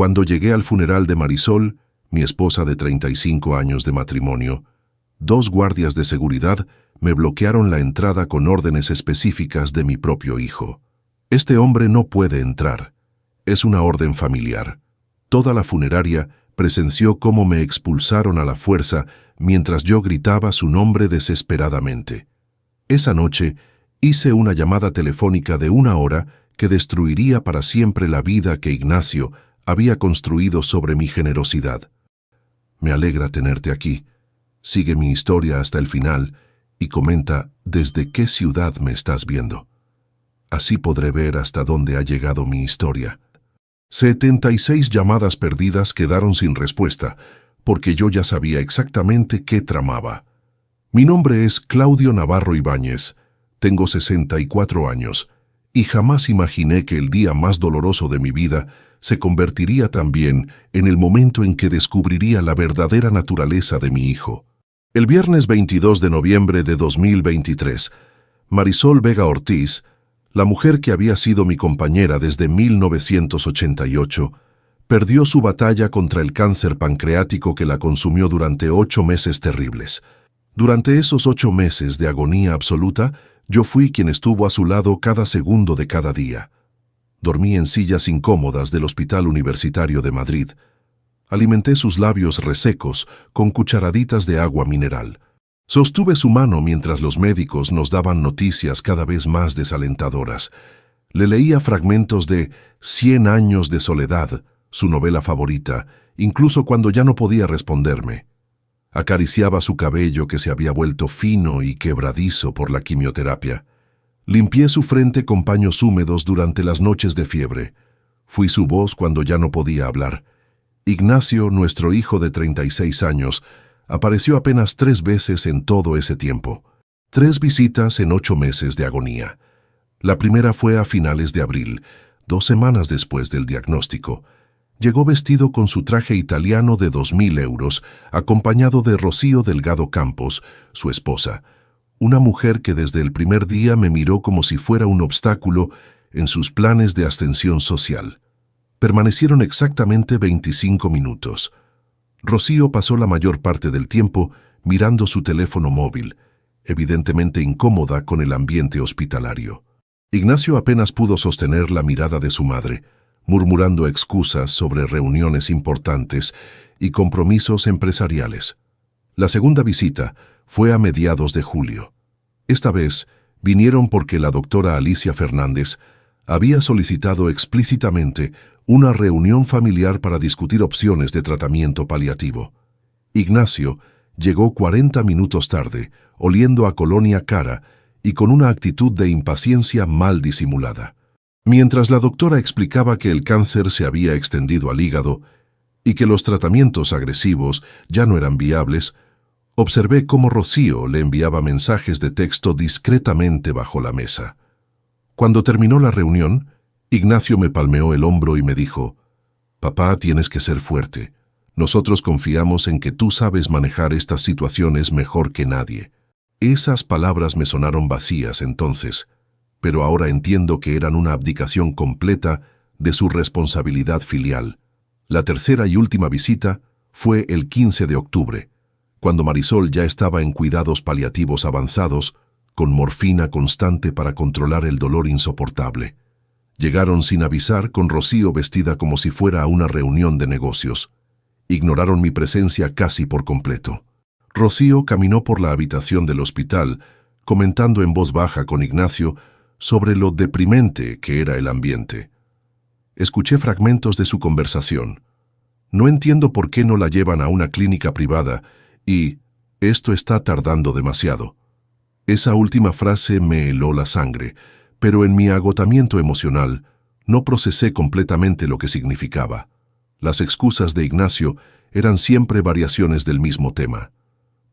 Cuando llegué al funeral de Marisol, mi esposa de 35 años de matrimonio, 2 guardias de seguridad me bloquearon la entrada con órdenes específicas de mi propio hijo. Este hombre no puede entrar. Es una orden familiar. Toda la funeraria presenció cómo me expulsaron a la fuerza mientras yo gritaba su nombre desesperadamente. Esa noche hice una llamada telefónica de 1 hora que destruiría para siempre la vida que Ignacio había construido sobre mi generosidad. Me alegra tenerte aquí. Sigue mi historia hasta el final y comenta desde qué ciudad me estás viendo. Así podré ver hasta dónde ha llegado mi historia. 76 llamadas perdidas quedaron sin respuesta, porque yo ya sabía exactamente qué tramaba. Mi nombre es Claudio Navarro Ibáñez, tengo 64 años, y jamás imaginé que el día más doloroso de mi vida se convertiría también en el momento en que descubriría la verdadera naturaleza de mi hijo. El viernes 22 de noviembre de 2023, Marisol Vega Ortiz, la mujer que había sido mi compañera desde 1988, perdió su batalla contra el cáncer pancreático que la consumió durante 8 meses terribles. Durante esos 8 meses de agonía absoluta, yo fui quien estuvo a su lado cada segundo de cada día. Dormí en sillas incómodas del Hospital Universitario de Madrid. Alimenté sus labios resecos con cucharaditas de agua mineral. Sostuve su mano mientras los médicos nos daban noticias cada vez más desalentadoras. Le leía fragmentos de 100 años de soledad, su novela favorita, incluso cuando ya no podía responderme. Acariciaba su cabello que se había vuelto fino y quebradizo por la quimioterapia. Limpié su frente con paños húmedos durante las noches de fiebre. Fui su voz cuando ya no podía hablar. Ignacio, nuestro hijo de 36 años, apareció apenas 3 veces en todo ese tiempo. 3 visitas en 8 meses de agonía. La primera fue a finales de abril, 2 semanas después del diagnóstico. Llegó vestido con su traje italiano de 2.000 euros, acompañado de Rocío Delgado Campos, su esposa, una mujer que desde el primer día me miró como si fuera un obstáculo en sus planes de ascensión social. Permanecieron exactamente 25 minutos. Rocío pasó la mayor parte del tiempo mirando su teléfono móvil, evidentemente incómoda con el ambiente hospitalario. Ignacio apenas pudo sostener la mirada de su madre, murmurando excusas sobre reuniones importantes y compromisos empresariales. La segunda visita fue a mediados de julio. Esta vez vinieron porque la doctora Alicia Fernández había solicitado explícitamente una reunión familiar para discutir opciones de tratamiento paliativo. Ignacio llegó 40 minutos tarde, oliendo a colonia cara y con una actitud de impaciencia mal disimulada. Mientras la doctora explicaba que el cáncer se había extendido al hígado y que los tratamientos agresivos ya no eran viables, observé cómo Rocío le enviaba mensajes de texto discretamente bajo la mesa. Cuando terminó la reunión, Ignacio me palmeó el hombro y me dijo: «Papá, tienes que ser fuerte. Nosotros confiamos en que tú sabes manejar estas situaciones mejor que nadie». Esas palabras me sonaron vacías entonces, pero ahora entiendo que eran una abdicación completa de su responsabilidad filial. La tercera y última visita fue el 15 de octubre, cuando Marisol ya estaba en cuidados paliativos avanzados, con morfina constante para controlar el dolor insoportable. Llegaron sin avisar, con Rocío vestida como si fuera a una reunión de negocios. Ignoraron mi presencia casi por completo. Rocío caminó por la habitación del hospital, comentando en voz baja con Ignacio sobre lo deprimente que era el ambiente. Escuché fragmentos de su conversación. «No entiendo por qué no la llevan a una clínica privada y esto está tardando demasiado». Esa última frase me heló la sangre, pero en mi agotamiento emocional no procesé completamente lo que significaba. Las excusas de Ignacio eran siempre variaciones del mismo tema.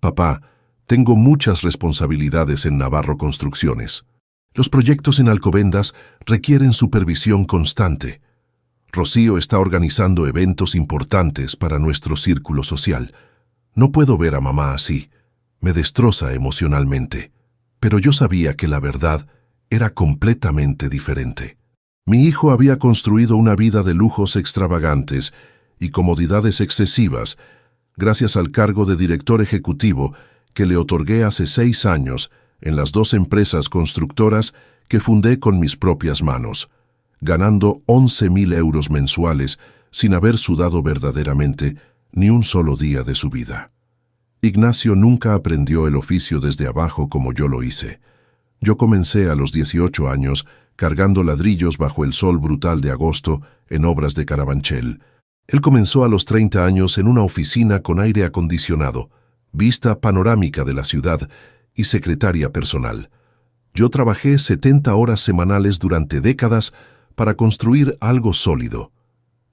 «Papá, tengo muchas responsabilidades en Navarro Construcciones. Los proyectos en Alcobendas requieren supervisión constante. Rocío está organizando eventos importantes para nuestro círculo social. No puedo ver a mamá así. Me destroza emocionalmente». Pero yo sabía que la verdad era completamente diferente. Mi hijo había construido una vida de lujos extravagantes y comodidades excesivas, gracias al cargo de director ejecutivo que le otorgué hace 6 años en las 2 empresas constructoras que fundé con mis propias manos, ganando 11.000 euros mensuales sin haber sudado verdaderamente ni un solo día de su vida. Ignacio nunca aprendió el oficio desde abajo como yo lo hice. Yo comencé a los 18 años cargando ladrillos bajo el sol brutal de agosto en obras de Carabanchel. Él comenzó a los 30 años en una oficina con aire acondicionado, vista panorámica de la ciudad y secretaria personal. Yo trabajé 70 horas semanales durante décadas para construir algo sólido.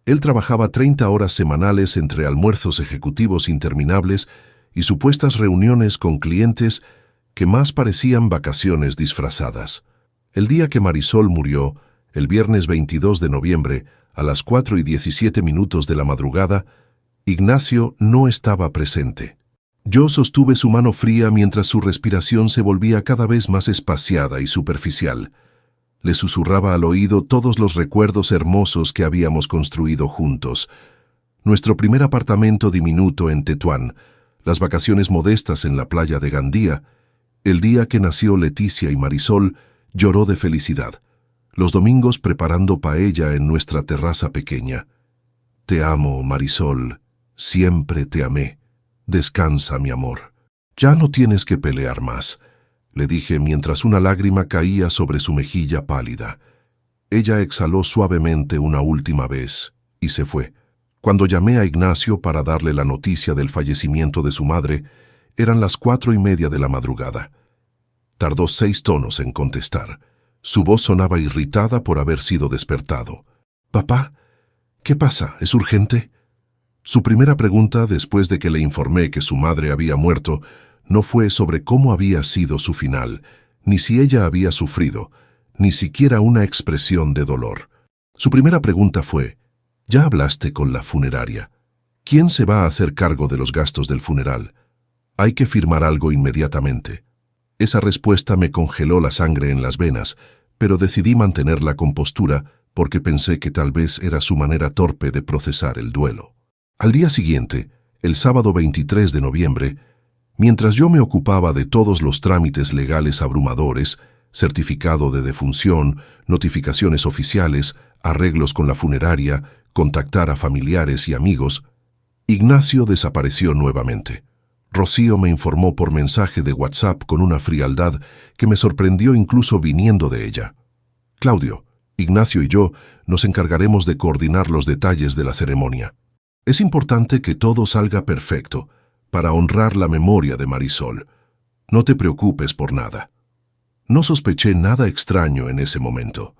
Él trabajaba 30 horas semanales entre almuerzos ejecutivos interminables y supuestas reuniones con clientes que más parecían vacaciones disfrazadas. El día que Marisol murió, el viernes 22 de noviembre, a las 4:17 de la madrugada, Ignacio no estaba presente. Yo sostuve su mano fría mientras su respiración se volvía cada vez más espaciada y superficial. Le susurraba al oído todos los recuerdos hermosos que habíamos construido juntos. Nuestro primer apartamento diminuto en Tetuán, las vacaciones modestas en la playa de Gandía, el día que nació Leticia y Marisol, lloró de felicidad. Los domingos preparando paella en nuestra terraza pequeña. Te amo, Marisol, siempre te amé. Descansa, mi amor. Ya no tienes que pelear más, le dije mientras una lágrima caía sobre su mejilla pálida. Ella exhaló suavemente una última vez y se fue. Cuando llamé a Ignacio para darle la noticia del fallecimiento de su madre, eran las 4:30 de la madrugada. Tardó 6 tonos en contestar. Su voz sonaba irritada por haber sido despertado. «Papá, ¿qué pasa? ¿Es urgente?» Su primera pregunta, después de que le informé que su madre había muerto, no fue sobre cómo había sido su final, ni si ella había sufrido, ni siquiera una expresión de dolor. Su primera pregunta fue: «¿Ya hablaste con la funeraria? ¿Quién se va a hacer cargo de los gastos del funeral? Hay que firmar algo inmediatamente». Esa respuesta me congeló la sangre en las venas, pero decidí mantener la compostura porque pensé que tal vez era su manera torpe de procesar el duelo. Al día siguiente, el sábado 23 de noviembre, mientras yo me ocupaba de todos los trámites legales abrumadores, certificado de defunción, notificaciones oficiales, arreglos con la funeraria, contactar a familiares y amigos, Ignacio desapareció nuevamente. Rocío me informó por mensaje de WhatsApp con una frialdad que me sorprendió incluso viniendo de ella. «Claudio, Ignacio y yo nos encargaremos de coordinar los detalles de la ceremonia. Es importante que todo salga perfecto para honrar la memoria de Marisol. No te preocupes por nada». No sospeché nada extraño en ese momento.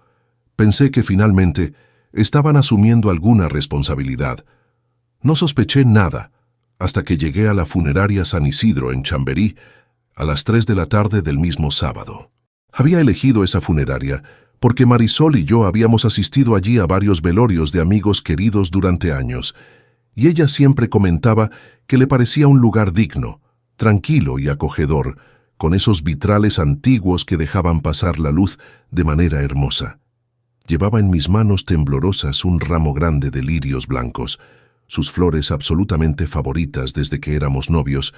Pensé que finalmente estaban asumiendo alguna responsabilidad. No sospeché nada hasta que llegué a la funeraria San Isidro en Chamberí a las 3 de la tarde del mismo sábado. Había elegido esa funeraria porque Marisol y yo habíamos asistido allí a varios velorios de amigos queridos durante años, y ella siempre comentaba que le parecía un lugar digno, tranquilo y acogedor, con esos vitrales antiguos que dejaban pasar la luz de manera hermosa. Llevaba en mis manos temblorosas un ramo grande de lirios blancos, sus flores absolutamente favoritas desde que éramos novios,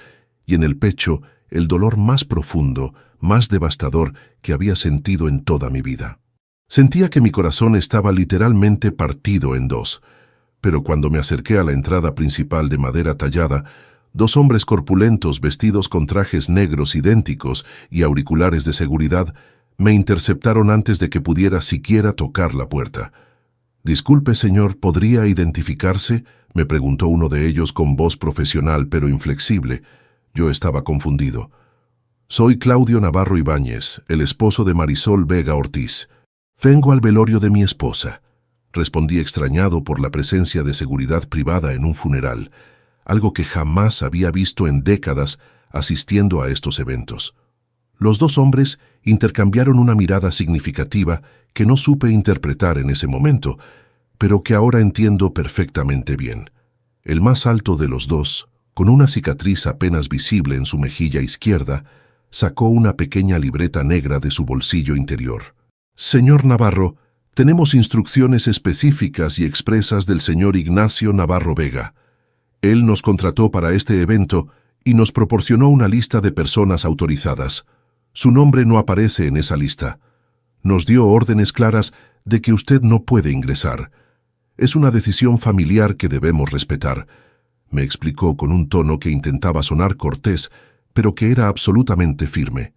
y en el pecho el dolor más profundo, más devastador que había sentido en toda mi vida. Sentía que mi corazón estaba literalmente partido en dos, pero cuando me acerqué a la entrada principal de madera tallada, 2 hombres corpulentos vestidos con trajes negros idénticos y auriculares de seguridad me interceptaron antes de que pudiera siquiera tocar la puerta. «Disculpe, señor, ¿podría identificarse?», me preguntó uno de ellos con voz profesional pero inflexible. Yo estaba confundido. «Soy Claudio Navarro Ibáñez, el esposo de Marisol Vega Ortiz. Vengo al velorio de mi esposa», respondí extrañado por la presencia de seguridad privada en un funeral, algo que jamás había visto en décadas asistiendo a estos eventos. Los 2 hombres intercambiaron una mirada significativa que no supe interpretar en ese momento, pero que ahora entiendo perfectamente bien. El más alto de los 2, con una cicatriz apenas visible en su mejilla izquierda, sacó una pequeña libreta negra de su bolsillo interior. «Señor Navarro, Tenemos instrucciones específicas y expresas del señor Ignacio Navarro Vega. Él nos contrató para este evento y nos proporcionó una lista de personas autorizadas. Su nombre no aparece en esa lista. Nos dio órdenes claras de que usted no puede ingresar. Es una decisión familiar que debemos respetar, me explicó con un tono que intentaba sonar cortés, pero que era absolutamente firme.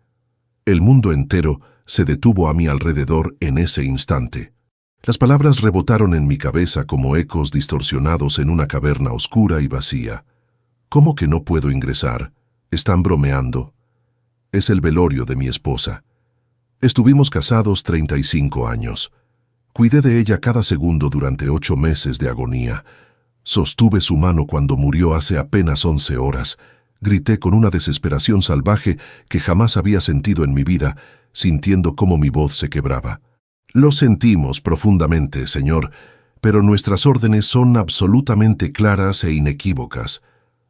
El mundo entero se detuvo a mi alrededor en ese instante. Las palabras rebotaron en mi cabeza como ecos distorsionados en una caverna oscura y vacía. ¿Cómo que no puedo ingresar? ¿Están bromeando? Es el velorio de mi esposa. Estuvimos casados 35 años. Cuidé de ella cada segundo durante 8 meses de agonía. Sostuve su mano cuando murió hace apenas 11 horas. Grité con una desesperación salvaje que jamás había sentido en mi vida, sintiendo cómo mi voz se quebraba. Lo sentimos profundamente, señor, pero nuestras órdenes son absolutamente claras e inequívocas.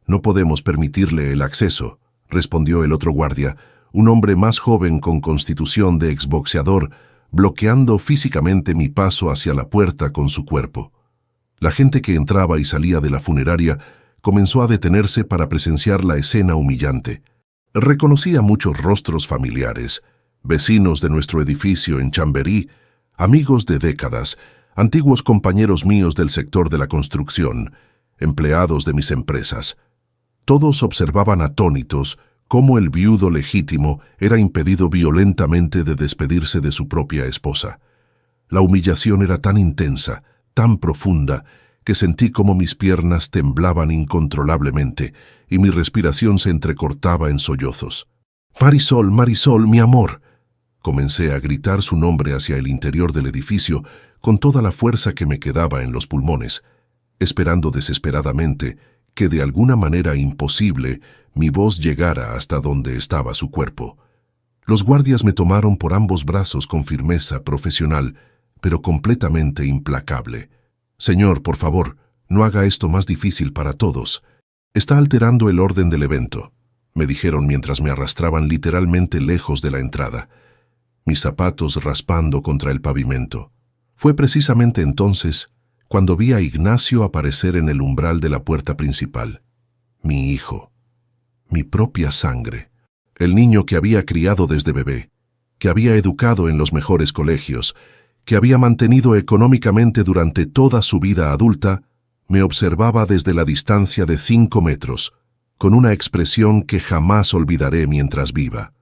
No podemos permitirle el acceso, respondió el otro guardia, un hombre más joven con constitución de exboxeador, bloqueando físicamente mi paso hacia la puerta con su cuerpo. La gente que entraba y salía de la funeraria comenzó a detenerse para presenciar la escena humillante. Reconocí a muchos rostros familiares, vecinos de nuestro edificio en Chamberí, amigos de décadas, antiguos compañeros míos del sector de la construcción, empleados de mis empresas. Todos observaban atónitos cómo el viudo legítimo era impedido violentamente de despedirse de su propia esposa. La humillación era tan intensa, tan profunda, que sentí como mis piernas temblaban incontrolablemente y mi respiración se entrecortaba en sollozos. «Marisol, Marisol, mi amor». Comencé a gritar su nombre hacia el interior del edificio con toda la fuerza que me quedaba en los pulmones, esperando desesperadamente que de alguna manera imposible mi voz llegara hasta donde estaba su cuerpo. Los guardias me tomaron por ambos brazos con firmeza profesional, pero completamente implacable. «Señor, por favor, no haga esto más difícil para todos. Está alterando el orden del evento», me dijeron mientras me arrastraban literalmente lejos de la entrada, mis zapatos raspando contra el pavimento. Fue precisamente entonces cuando vi a Ignacio aparecer en el umbral de la puerta principal. Mi hijo, mi propia sangre, el niño que había criado desde bebé, que había educado en los mejores colegios, que había mantenido económicamente durante toda su vida adulta, me observaba desde la distancia de 5 metros, con una expresión que jamás olvidaré mientras viva.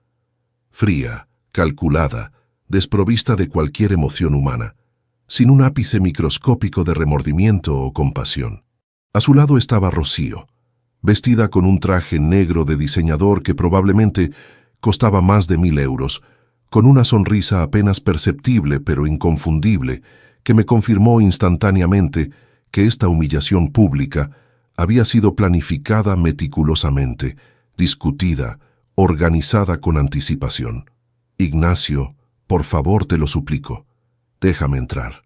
Fría, calculada, desprovista de cualquier emoción humana, sin un ápice microscópico de remordimiento o compasión. A su lado estaba Rocío, vestida con un traje negro de diseñador que probablemente costaba más de 1.000 euros, con una sonrisa apenas perceptible pero inconfundible, que me confirmó instantáneamente que esta humillación pública había sido planificada meticulosamente, discutida, organizada con anticipación. «Ignacio, por favor te lo suplico, déjame entrar.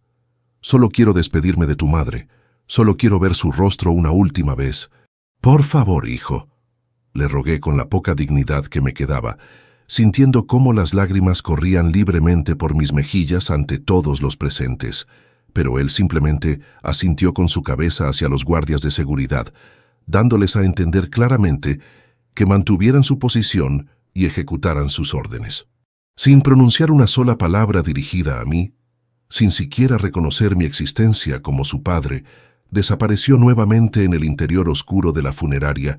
Solo quiero despedirme de tu madre, solo quiero ver su rostro una última vez. Por favor, hijo», le rogué con la poca dignidad que me quedaba, sintiendo cómo las lágrimas corrían libremente por mis mejillas ante todos los presentes, pero él simplemente asintió con su cabeza hacia los guardias de seguridad, dándoles a entender claramente que mantuvieran su posición y ejecutaran sus órdenes. Sin pronunciar una sola palabra dirigida a mí, sin siquiera reconocer mi existencia como su padre, desapareció nuevamente en el interior oscuro de la funeraria,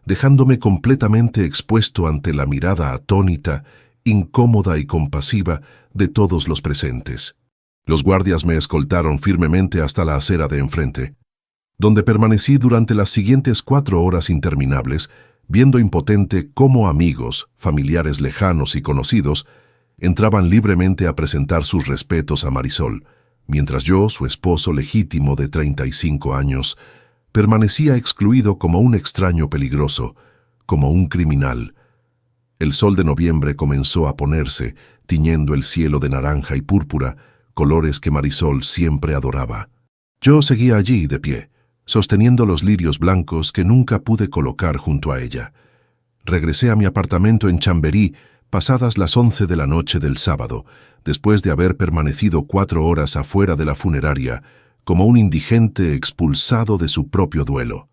dejándome completamente expuesto ante la mirada atónita, incómoda y compasiva de todos los presentes. Los guardias me escoltaron firmemente hasta la acera de enfrente, donde permanecí durante las siguientes 4 horas interminables, viendo impotente cómo amigos, familiares lejanos y conocidos entraban libremente a presentar sus respetos a Marisol, mientras yo, su esposo legítimo de 35 años, permanecía excluido como un extraño peligroso, como un criminal. El sol de noviembre comenzó a ponerse, tiñendo el cielo de naranja y púrpura, colores que Marisol siempre adoraba. Yo seguía allí de pie, sosteniendo los lirios blancos que nunca pude colocar junto a ella. Regresé a mi apartamento en Chamberí pasadas las 11 de la noche del sábado, después de haber permanecido 4 horas afuera de la funeraria, como un indigente expulsado de su propio duelo.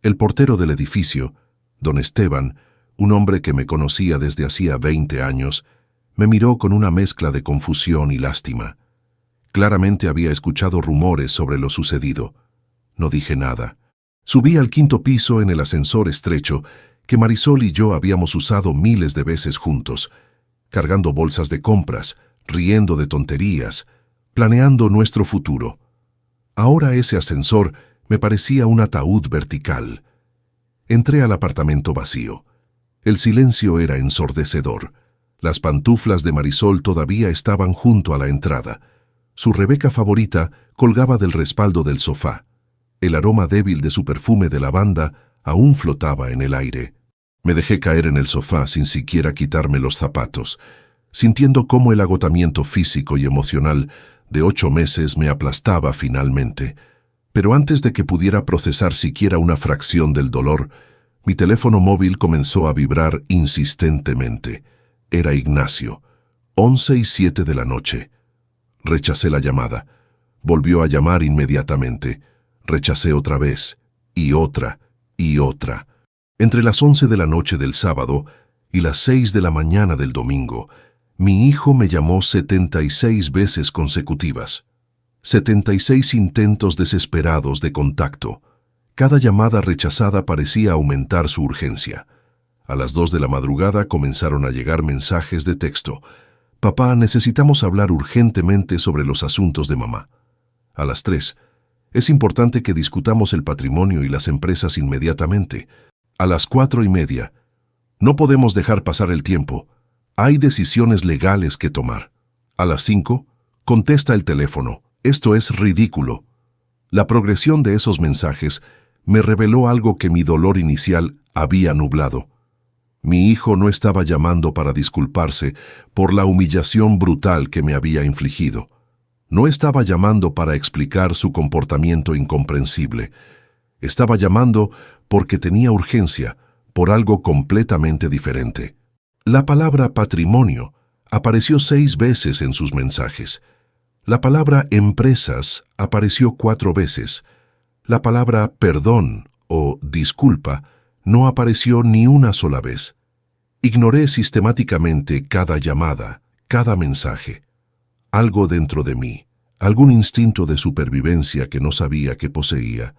El portero del edificio, don Esteban, un hombre que me conocía desde hacía 20 años, me miró con una mezcla de confusión y lástima. Claramente había escuchado rumores sobre lo sucedido. No dije nada. Subí al 5º piso en el ascensor estrecho que Marisol y yo habíamos usado miles de veces juntos, cargando bolsas de compras, riendo de tonterías, planeando nuestro futuro. Ahora ese ascensor me parecía un ataúd vertical. Entré al apartamento vacío. El silencio era ensordecedor. Las pantuflas de Marisol todavía estaban junto a la entrada. Su Rebeca favorita colgaba del respaldo del sofá. El aroma débil de su perfume de lavanda aún flotaba en el aire. Me dejé caer en el sofá sin siquiera quitarme los zapatos, sintiendo cómo el agotamiento físico y emocional de 8 meses me aplastaba finalmente. Pero antes de que pudiera procesar siquiera una fracción del dolor, mi teléfono móvil comenzó a vibrar insistentemente. Era Ignacio. 11:07 de la noche. Rechacé la llamada. Volvió a llamar inmediatamente. Rechacé otra vez, y otra, y otra. Entre las 11 de la noche del sábado y las 6 de la mañana del domingo, mi hijo me llamó 76 veces consecutivas. 76 intentos desesperados de contacto. Cada llamada rechazada parecía aumentar su urgencia. A las 2 de la madrugada comenzaron a llegar mensajes de texto. Papá, necesitamos hablar urgentemente sobre los asuntos de mamá. A las 3, es importante que discutamos el patrimonio y las empresas inmediatamente. A las 4:30, no podemos dejar pasar el tiempo. Hay decisiones legales que tomar. A las 5, contesta el teléfono. Esto es ridículo. La progresión de esos mensajes me reveló algo que mi dolor inicial había nublado. Mi hijo no estaba llamando para disculparse por la humillación brutal que me había infligido. No estaba llamando para explicar su comportamiento incomprensible. Estaba llamando porque tenía urgencia, por algo completamente diferente. La palabra patrimonio apareció 6 veces en sus mensajes. La palabra empresas apareció 4 veces. La palabra perdón o disculpa no apareció ni una sola vez. Ignoré sistemáticamente cada llamada, cada mensaje. Algo dentro de mí, algún instinto de supervivencia que no sabía que poseía,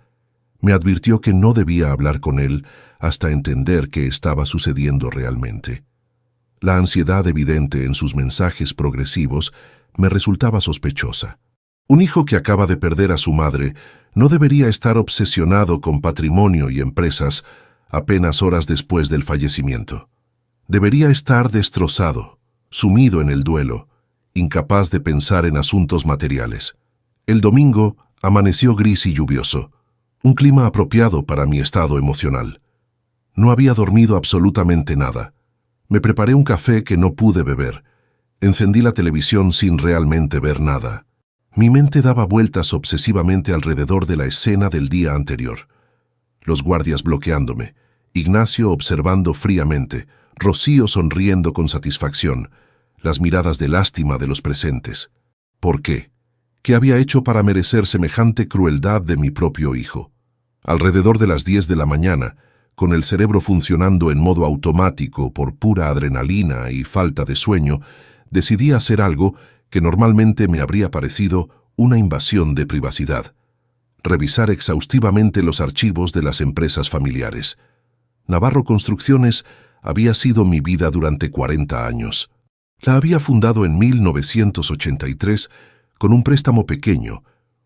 me advirtió que no debía hablar con él hasta entender qué estaba sucediendo realmente. La ansiedad evidente en sus mensajes progresivos me resultaba sospechosa. Un hijo que acaba de perder a su madre no debería estar obsesionado con patrimonio y empresas apenas horas después del fallecimiento. Debería estar destrozado, sumido en el duelo, incapaz de pensar en asuntos materiales. El domingo amaneció gris y lluvioso, un clima apropiado para mi estado emocional. No había dormido absolutamente nada. Me preparé un café que no pude beber. Encendí la televisión sin realmente ver nada. Mi mente daba vueltas obsesivamente alrededor de la escena del día anterior. Los guardias bloqueándome, Ignacio observando fríamente, Rocío sonriendo con satisfacción, las miradas de lástima de los presentes. ¿Por qué? ¿Qué había hecho para merecer semejante crueldad de mi propio hijo? Alrededor de las 10 de la mañana, con el cerebro funcionando en modo automático por pura adrenalina y falta de sueño, decidí hacer algo que normalmente me habría parecido una invasión de privacidad. Revisar exhaustivamente los archivos de las empresas familiares. Navarro Construcciones había sido mi vida durante 40 años. La había fundado en 1983 con un préstamo pequeño,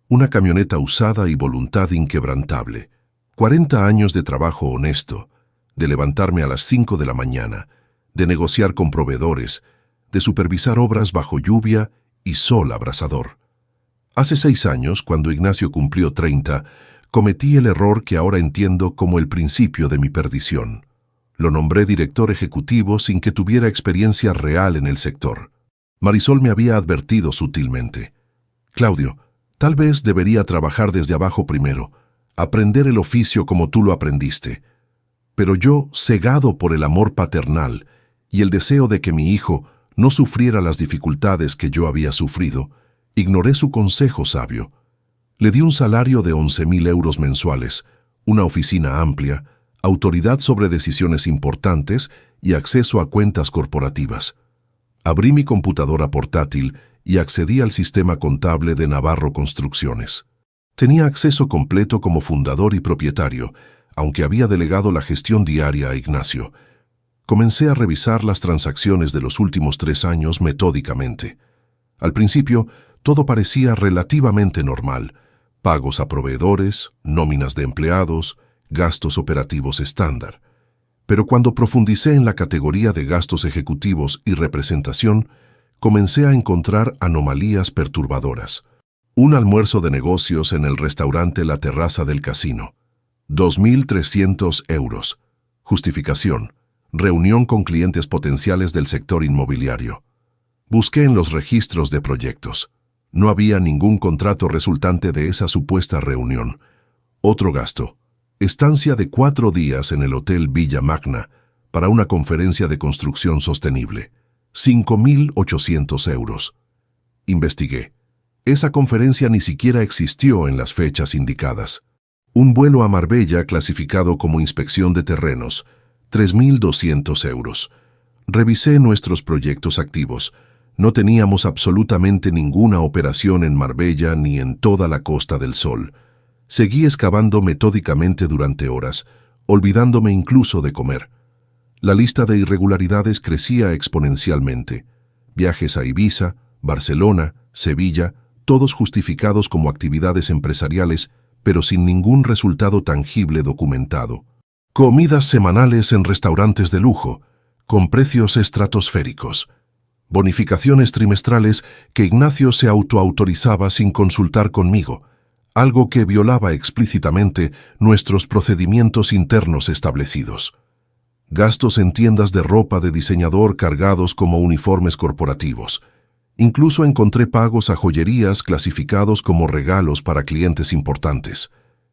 una camioneta usada y voluntad inquebrantable. 40 años de trabajo honesto, de levantarme a las 5 de la mañana, de negociar con proveedores, de supervisar obras bajo lluvia y sol abrasador. Hace 6 años, cuando Ignacio cumplió 30, cometí el error que ahora entiendo como el principio de mi perdición. Lo nombré director ejecutivo sin que tuviera experiencia real en el sector. Marisol me había advertido sutilmente. Claudio, tal vez debería trabajar desde abajo primero, aprender el oficio como tú lo aprendiste. Pero yo, cegado por el amor paternal y el deseo de que mi hijo no sufriera las dificultades que yo había sufrido, ignoré su consejo sabio. Le di un salario de 11.000 euros mensuales, una oficina amplia, autoridad sobre decisiones importantes y acceso a cuentas corporativas. Abrí mi computadora portátil y accedí al sistema contable de Navarro Construcciones. Tenía acceso completo como fundador y propietario, aunque había delegado la gestión diaria a Ignacio. Comencé a revisar las transacciones de los últimos 3 años metódicamente. Al principio, todo parecía relativamente normal: pagos a proveedores, nóminas de empleados, gastos operativos estándar. Pero cuando profundicé en la categoría de gastos ejecutivos y representación, comencé a encontrar anomalías perturbadoras. Un almuerzo de negocios en el restaurante La Terraza del Casino. 2.300 euros. Justificación: reunión con clientes potenciales del sector inmobiliario. Busqué en los registros de proyectos. No había ningún contrato resultante de esa supuesta reunión. Otro gasto: estancia de 4 días en el Hotel Villa Magna para una conferencia de construcción sostenible. 5.800 euros. Investigué. Esa conferencia ni siquiera existió en las fechas indicadas. Un vuelo a Marbella clasificado como inspección de terrenos. 3.200 euros. Revisé nuestros proyectos activos. No teníamos absolutamente ninguna operación en Marbella ni en toda la Costa del Sol. Seguí excavando metódicamente durante horas, olvidándome incluso de comer. La lista de irregularidades crecía exponencialmente. Viajes a Ibiza, Barcelona, Sevilla, todos justificados como actividades empresariales, pero sin ningún resultado tangible documentado. Comidas semanales en restaurantes de lujo, con precios estratosféricos. Bonificaciones trimestrales que Ignacio se autoautorizaba sin consultar conmigo, algo que violaba explícitamente nuestros procedimientos internos establecidos. Gastos en tiendas de ropa de diseñador cargados como uniformes corporativos. Incluso encontré pagos a joyerías clasificados como regalos para clientes importantes.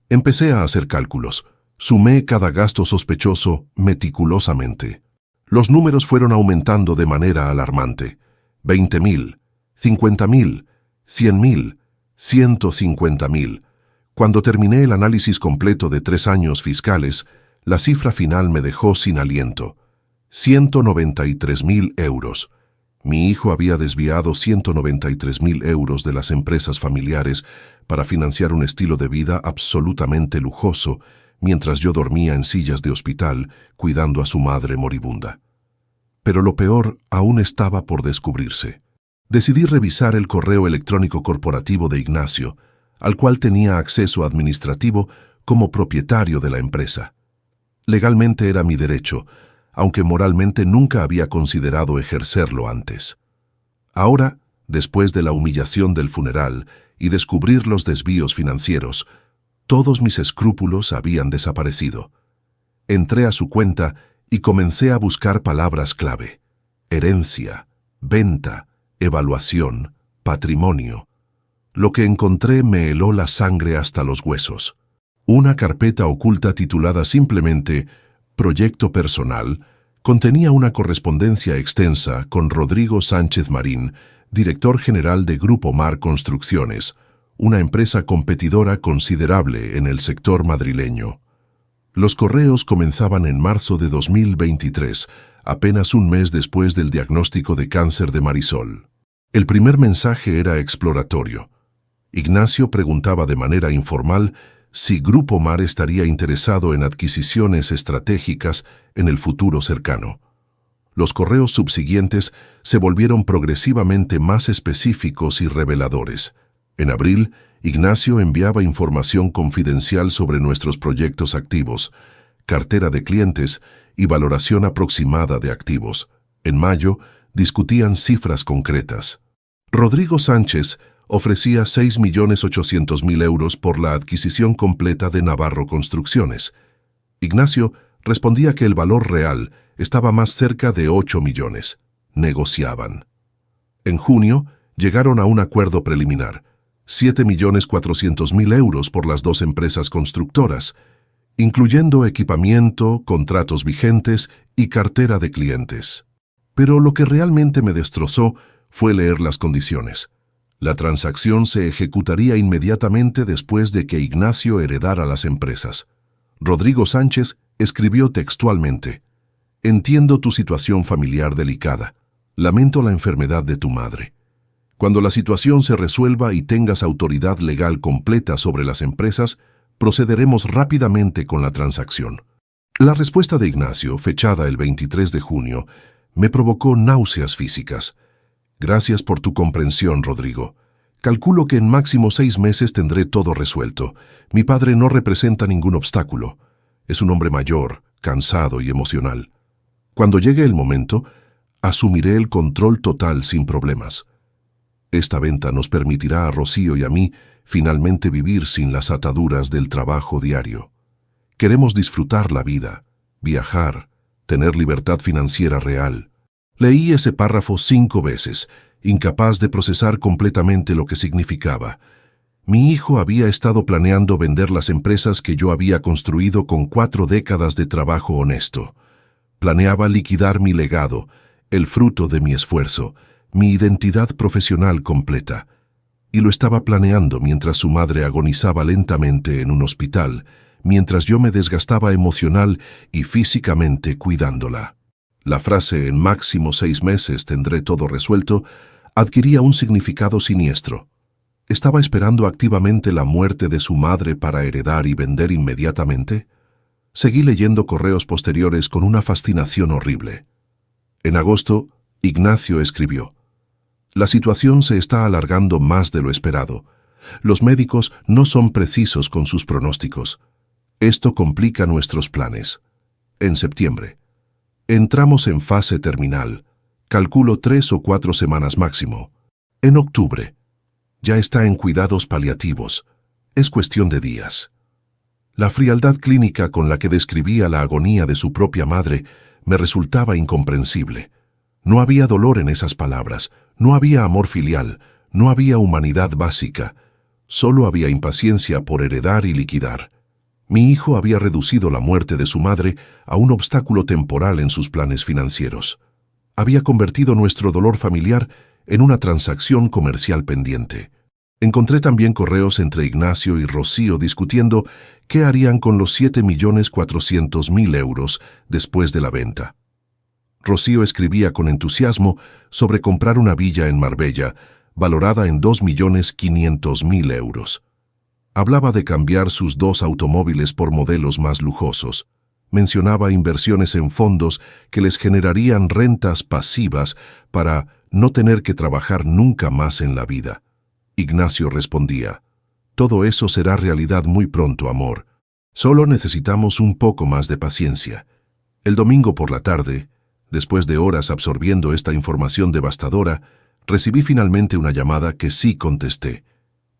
Empecé a hacer cálculos. Sumé cada gasto sospechoso meticulosamente. Los números fueron aumentando de manera alarmante. 20.000, 50.000, 100.000, 150.000. Cuando terminé el análisis completo de 3 años fiscales, la cifra final me dejó sin aliento. 193.000 euros. Mi hijo había desviado 193.000 euros de las empresas familiares para financiar un estilo de vida absolutamente lujoso, mientras yo dormía en sillas de hospital cuidando a su madre moribunda. Pero lo peor aún estaba por descubrirse. Decidí revisar el correo electrónico corporativo de Ignacio, al cual tenía acceso administrativo como propietario de la empresa. Legalmente era mi derecho, aunque moralmente nunca había considerado ejercerlo antes. Ahora, después de la humillación del funeral y descubrir los desvíos financieros, todos mis escrúpulos habían desaparecido. Entré a su cuenta y comencé a buscar palabras clave: herencia, venta, evaluación, patrimonio. Lo que encontré me heló la sangre hasta los huesos. Una carpeta oculta titulada simplemente Proyecto Personal contenía una correspondencia extensa con Rodrigo Sánchez Marín, director general de Grupo Mar Construcciones, una empresa competidora considerable en el sector madrileño. Los correos comenzaban en marzo de 2023, apenas un mes después del diagnóstico de cáncer de Marisol. El primer mensaje era exploratorio. Ignacio preguntaba de manera informal si Grupo Mar estaría interesado en adquisiciones estratégicas en el futuro cercano. Los correos subsiguientes se volvieron progresivamente más específicos y reveladores. En abril, Ignacio enviaba información confidencial sobre nuestros proyectos activos, cartera de clientes y valoración aproximada de activos. En mayo, discutían cifras concretas. Rodrigo Sánchez ofrecía 6.800.000 euros por la adquisición completa de Navarro Construcciones. Ignacio respondía que el valor real estaba más cerca de 8 millones. Negociaban. En junio, llegaron a un acuerdo preliminar: 7.400.000 euros por las 2 empresas constructoras, incluyendo equipamiento, contratos vigentes y cartera de clientes. Pero lo que realmente me destrozó fue leer las condiciones. La transacción se ejecutaría inmediatamente después de que Ignacio heredara las empresas. Rodrigo Sánchez escribió textualmente: «Entiendo tu situación familiar delicada. Lamento la enfermedad de tu madre. Cuando la situación se resuelva y tengas autoridad legal completa sobre las empresas, procederemos rápidamente con la transacción». La respuesta de Ignacio, fechada el 23 de junio, me provocó náuseas físicas. «Gracias por tu comprensión, Rodrigo. Calculo que en máximo 6 meses tendré todo resuelto. Mi padre no representa ningún obstáculo. Es un hombre mayor, cansado y emocional. Cuando llegue el momento, asumiré el control total sin problemas. Esta venta nos permitirá a Rocío y a mí finalmente vivir sin las ataduras del trabajo diario. Queremos disfrutar la vida, viajar, tener libertad financiera real». Leí ese párrafo 5 veces, incapaz de procesar completamente lo que significaba. Mi hijo había estado planeando vender las empresas que yo había construido con 4 décadas de trabajo honesto. Planeaba liquidar mi legado, el fruto de mi esfuerzo, mi identidad profesional completa. Y lo estaba planeando mientras su madre agonizaba lentamente en un hospital, mientras yo me desgastaba emocional y físicamente cuidándola. La frase «en máximo 6 meses tendré todo resuelto» adquiría un significado siniestro. ¿Estaba esperando activamente la muerte de su madre para heredar y vender inmediatamente? Seguí leyendo correos posteriores con una fascinación horrible. En agosto, Ignacio escribió: «La situación se está alargando más de lo esperado. Los médicos no son precisos con sus pronósticos. Esto complica nuestros planes. En septiembre. Entramos en fase terminal. Calculo 3 o 4 semanas máximo. En octubre. Ya está en cuidados paliativos. Es cuestión de días». La frialdad clínica con la que describía la agonía de su propia madre me resultaba incomprensible. No había dolor en esas palabras, no había amor filial, no había humanidad básica. Solo había impaciencia por heredar y liquidar. Mi hijo había reducido la muerte de su madre a un obstáculo temporal en sus planes financieros. Había convertido nuestro dolor familiar en una transacción comercial pendiente. Encontré también correos entre Ignacio y Rocío discutiendo qué harían con los 7.400.000 euros después de la venta. Rocío escribía con entusiasmo sobre comprar una villa en Marbella, valorada en 2.500.000 euros. Hablaba de cambiar sus 2 automóviles por modelos más lujosos. Mencionaba inversiones en fondos que les generarían rentas pasivas para no tener que trabajar nunca más en la vida. Ignacio respondía: «Todo eso será realidad muy pronto, amor. Solo necesitamos un poco más de paciencia». El domingo por la tarde, después de horas absorbiendo esta información devastadora, recibí finalmente una llamada que sí contesté.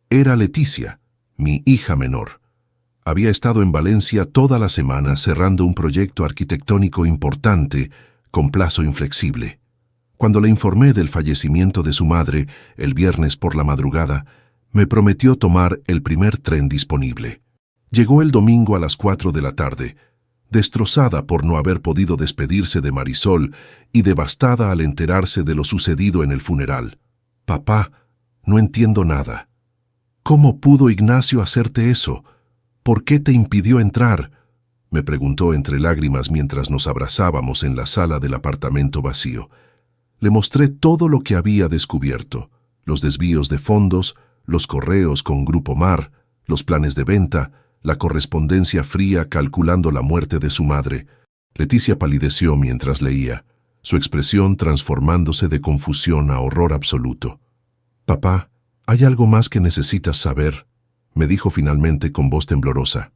Era Leticia, mi hija menor. Había estado en Valencia toda la semana cerrando un proyecto arquitectónico importante con plazo inflexible. Cuando le informé del fallecimiento de su madre el viernes por la madrugada, me prometió tomar el primer tren disponible. Llegó el domingo a las 4 de la tarde, destrozada por no haber podido despedirse de Marisol y devastada al enterarse de lo sucedido en el funeral. «Papá, no entiendo nada. ¿Cómo pudo Ignacio hacerte eso? ¿Por qué te impidió entrar?», me preguntó entre lágrimas mientras nos abrazábamos en la sala del apartamento vacío. Le mostré todo lo que había descubierto: los desvíos de fondos, los correos con Grupo Mar, los planes de venta, la correspondencia fría calculando la muerte de su madre. Leticia palideció mientras leía, su expresión transformándose de confusión a horror absoluto. «Papá, ¿hay algo más que necesitas saber?», me dijo finalmente con voz temblorosa.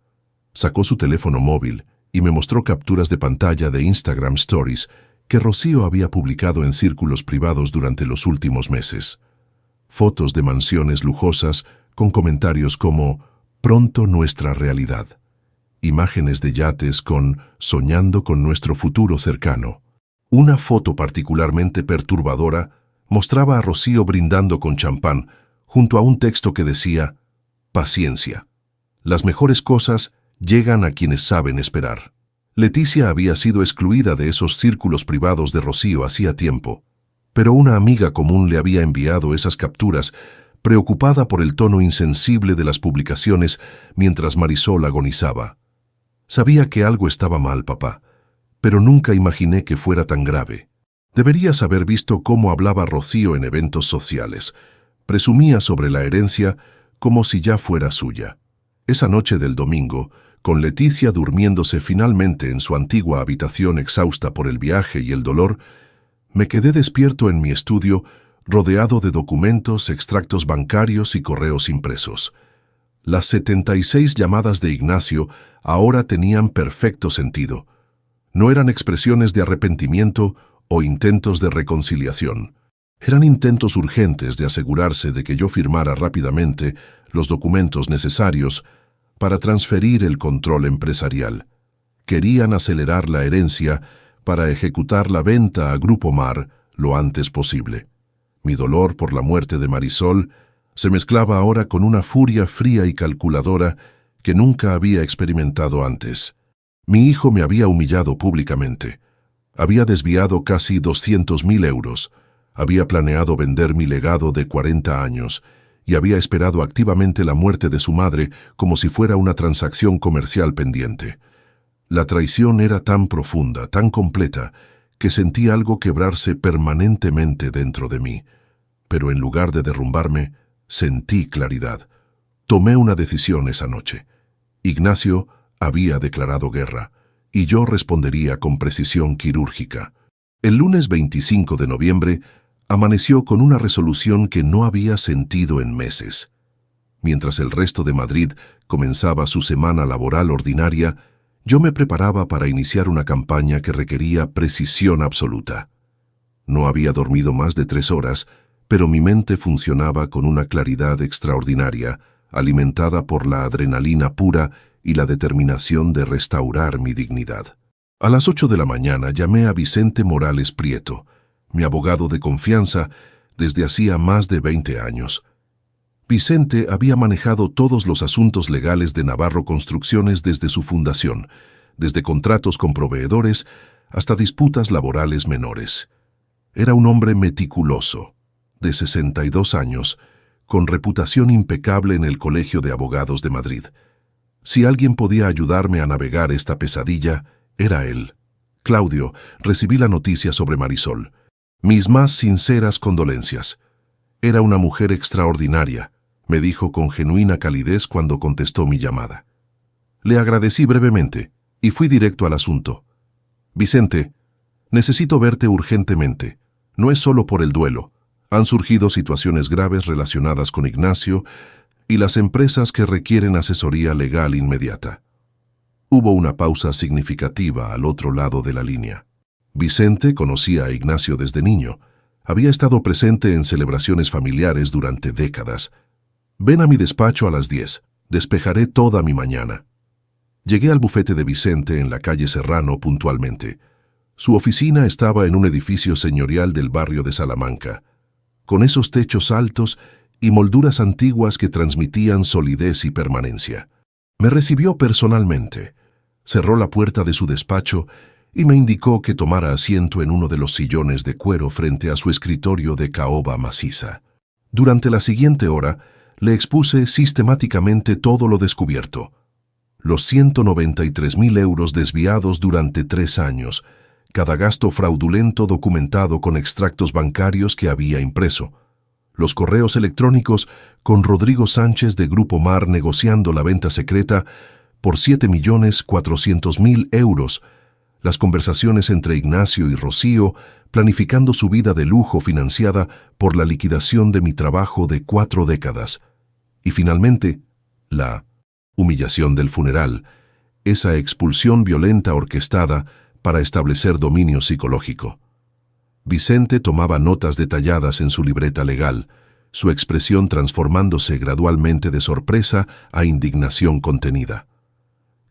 Sacó su teléfono móvil y me mostró capturas de pantalla de Instagram Stories que Rocío había publicado en círculos privados durante los últimos meses. Fotos de mansiones lujosas con comentarios como «pronto nuestra realidad». Imágenes de yates con «soñando con nuestro futuro cercano». Una foto particularmente perturbadora mostraba a Rocío brindando con champán junto a un texto que decía «Paciencia. Las mejores cosas llegan a quienes saben esperar». Leticia había sido excluida de esos círculos privados de Rocío hacía tiempo, pero una amiga común le había enviado esas capturas, preocupada por el tono insensible de las publicaciones mientras Marisol agonizaba. Sabía que algo estaba mal, papá, pero nunca imaginé que fuera tan grave. Deberías haber visto cómo hablaba Rocío en eventos sociales. Presumía sobre la herencia como si ya fuera suya. Esa noche del domingo, con Leticia durmiéndose finalmente en su antigua habitación exhausta por el viaje y el dolor, me quedé despierto en mi estudio, rodeado de documentos, extractos bancarios y correos impresos. Las 76 llamadas de Ignacio ahora tenían perfecto sentido. No eran expresiones de arrepentimiento o intentos de reconciliación. Eran intentos urgentes de asegurarse de que yo firmara rápidamente los documentos necesarios para transferir el control empresarial. Querían acelerar la herencia para ejecutar la venta a Grupo Mar lo antes posible. Mi dolor por la muerte de Marisol se mezclaba ahora con una furia fría y calculadora que nunca había experimentado antes. Mi hijo me había humillado públicamente. Había desviado casi 200.000 euros. Había planeado vender mi legado de 40 años y había esperado activamente la muerte de su madre como si fuera una transacción comercial pendiente. La traición era tan profunda, tan completa, que sentí algo quebrarse permanentemente dentro de mí. Pero en lugar de derrumbarme, sentí claridad. Tomé una decisión esa noche. Ignacio había declarado guerra, y yo respondería con precisión quirúrgica. El lunes 25 de noviembre amaneció con una resolución que no había sentido en meses. Mientras el resto de Madrid comenzaba su semana laboral ordinaria, yo me preparaba para iniciar una campaña que requería precisión absoluta. No había dormido más de 3 horas, pero mi mente funcionaba con una claridad extraordinaria, alimentada por la adrenalina pura y la determinación de restaurar mi dignidad. A las 8 de la mañana llamé a Vicente Morales Prieto, mi abogado de confianza desde hacía más de 20 años. Vicente había manejado todos los asuntos legales de Navarro Construcciones desde su fundación, desde contratos con proveedores hasta disputas laborales menores. Era un hombre meticuloso, de 62 años, con reputación impecable en el Colegio de Abogados de Madrid. Si alguien podía ayudarme a navegar esta pesadilla, era él. Claudio, recibí la noticia sobre Marisol. Mis más sinceras condolencias. Era una mujer extraordinaria, me dijo con genuina calidez cuando contestó mi llamada. Le agradecí brevemente y fui directo al asunto. Vicente, necesito verte urgentemente. No es solo por el duelo. Han surgido situaciones graves relacionadas con Ignacio y las empresas que requieren asesoría legal inmediata. Hubo una pausa significativa al otro lado de la línea. Vicente conocía a Ignacio desde niño. Había estado presente en celebraciones familiares durante décadas. Ven a mi despacho a las 10. Despejaré toda mi mañana. Llegué al bufete de Vicente en la calle Serrano puntualmente. Su oficina estaba en un edificio señorial del barrio de Salamanca, con esos techos altos y molduras antiguas que transmitían solidez y permanencia. Me recibió personalmente, cerró la puerta de su despacho y me indicó que tomara asiento en uno de los sillones de cuero frente a su escritorio de caoba maciza. Durante la siguiente hora, le expuse sistemáticamente todo lo descubierto. Los 193.000 euros desviados durante 3 años, cada gasto fraudulento documentado con extractos bancarios que había impreso, los correos electrónicos con Rodrigo Sánchez de Grupo Mar negociando la venta secreta por 7.400.000 euros, las conversaciones entre Ignacio y Rocío planificando su vida de lujo financiada por la liquidación de mi trabajo de 4 décadas, y finalmente, la humillación del funeral, esa expulsión violenta orquestada para establecer dominio psicológico. Vicente tomaba notas detalladas en su libreta legal, su expresión transformándose gradualmente de sorpresa a indignación contenida.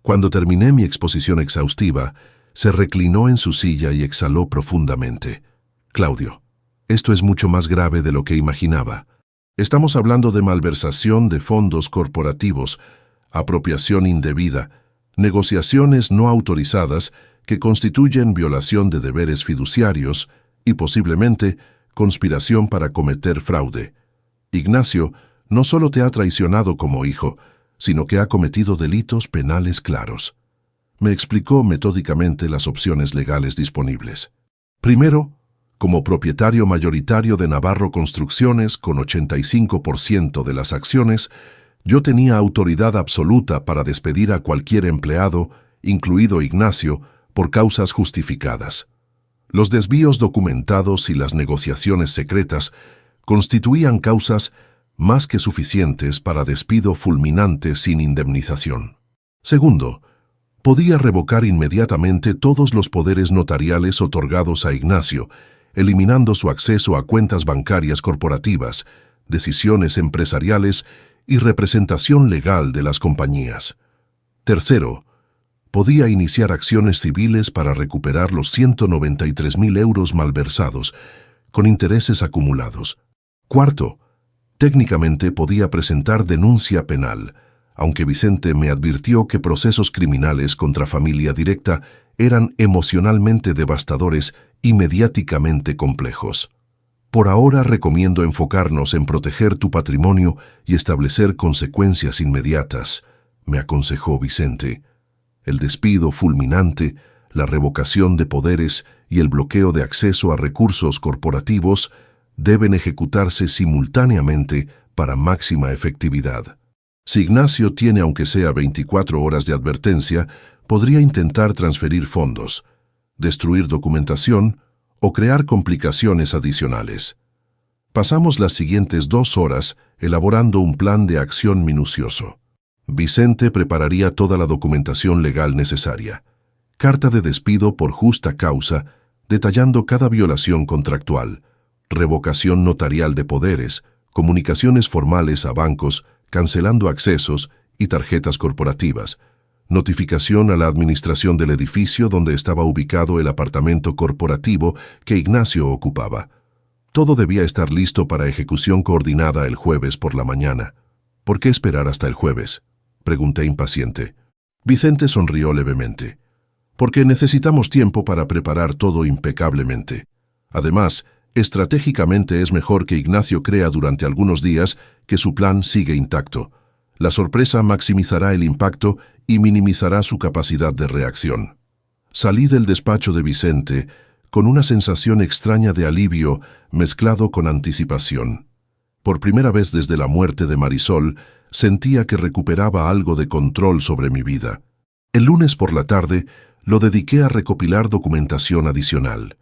Cuando terminé mi exposición exhaustiva, se reclinó en su silla y exhaló profundamente. Claudio, esto es mucho más grave de lo que imaginaba. Estamos hablando de malversación de fondos corporativos, apropiación indebida, negociaciones no autorizadas que constituyen violación de deberes fiduciarios y posiblemente conspiración para cometer fraude. Ignacio no solo te ha traicionado como hijo, sino que ha cometido delitos penales claros. Me explicó metódicamente las opciones legales disponibles. Primero, como propietario mayoritario de Navarro Construcciones con 85% de las acciones, yo tenía autoridad absoluta para despedir a cualquier empleado, incluido Ignacio, por causas justificadas. Los desvíos documentados y las negociaciones secretas constituían causas más que suficientes para despido fulminante sin indemnización. Segundo, podía revocar inmediatamente todos los poderes notariales otorgados a Ignacio, eliminando su acceso a cuentas bancarias corporativas, decisiones empresariales y representación legal de las compañías. Tercero, podía iniciar acciones civiles para recuperar los 193.000 euros malversados, con intereses acumulados. Cuarto, técnicamente podía presentar denuncia penal, aunque Vicente me advirtió que procesos criminales contra familia directa eran emocionalmente devastadores y mediáticamente complejos. Por ahora recomiendo enfocarnos en proteger tu patrimonio y establecer consecuencias inmediatas, me aconsejó Vicente. El despido fulminante, la revocación de poderes y el bloqueo de acceso a recursos corporativos deben ejecutarse simultáneamente para máxima efectividad. Si Ignacio tiene aunque sea 24 horas de advertencia, podría intentar transferir fondos, destruir documentación o crear complicaciones adicionales. Pasamos las siguientes 2 horas elaborando un plan de acción minucioso. Vicente prepararía toda la documentación legal necesaria. Carta de despido por justa causa, detallando cada violación contractual, revocación notarial de poderes, comunicaciones formales a bancos, cancelando accesos y tarjetas corporativas, notificación a la administración del edificio donde estaba ubicado el apartamento corporativo que Ignacio ocupaba. Todo debía estar listo para ejecución coordinada el jueves por la mañana. ¿Por qué esperar hasta el jueves?, pregunté impaciente. Vicente sonrió levemente. Porque necesitamos tiempo para preparar todo impecablemente. Además, estratégicamente es mejor que Ignacio crea durante algunos días que su plan sigue intacto. La sorpresa maximizará el impacto y minimizará su capacidad de reacción. Salí del despacho de Vicente con una sensación extraña de alivio mezclado con anticipación. Por primera vez desde la muerte de Marisol, sentía que recuperaba algo de control sobre mi vida. El lunes por la tarde lo dediqué a recopilar documentación adicional.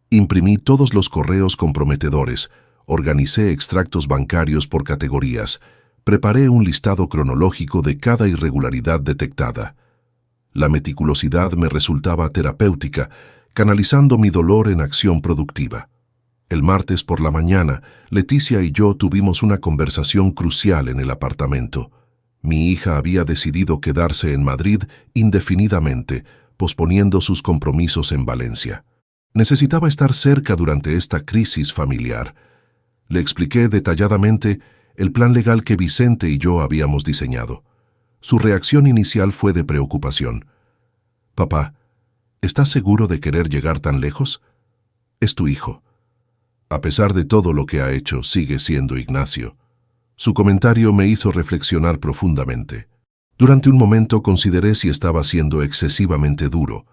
Imprimí todos los correos comprometedores, organicé extractos bancarios por categorías, preparé un listado cronológico de cada irregularidad detectada. La meticulosidad me resultaba terapéutica, canalizando mi dolor en acción productiva. El martes por la mañana, Leticia y yo tuvimos una conversación crucial en el apartamento. Mi hija había decidido quedarse en Madrid indefinidamente, posponiendo sus compromisos en Valencia. Necesitaba estar cerca durante esta crisis familiar. Le expliqué detalladamente el plan legal que Vicente y yo habíamos diseñado. Su reacción inicial fue de preocupación. «Papá, ¿estás seguro de querer llegar tan lejos? Es tu hijo. A pesar de todo lo que ha hecho, sigue siendo Ignacio». Su comentario me hizo reflexionar profundamente. Durante un momento consideré si estaba siendo excesivamente duro,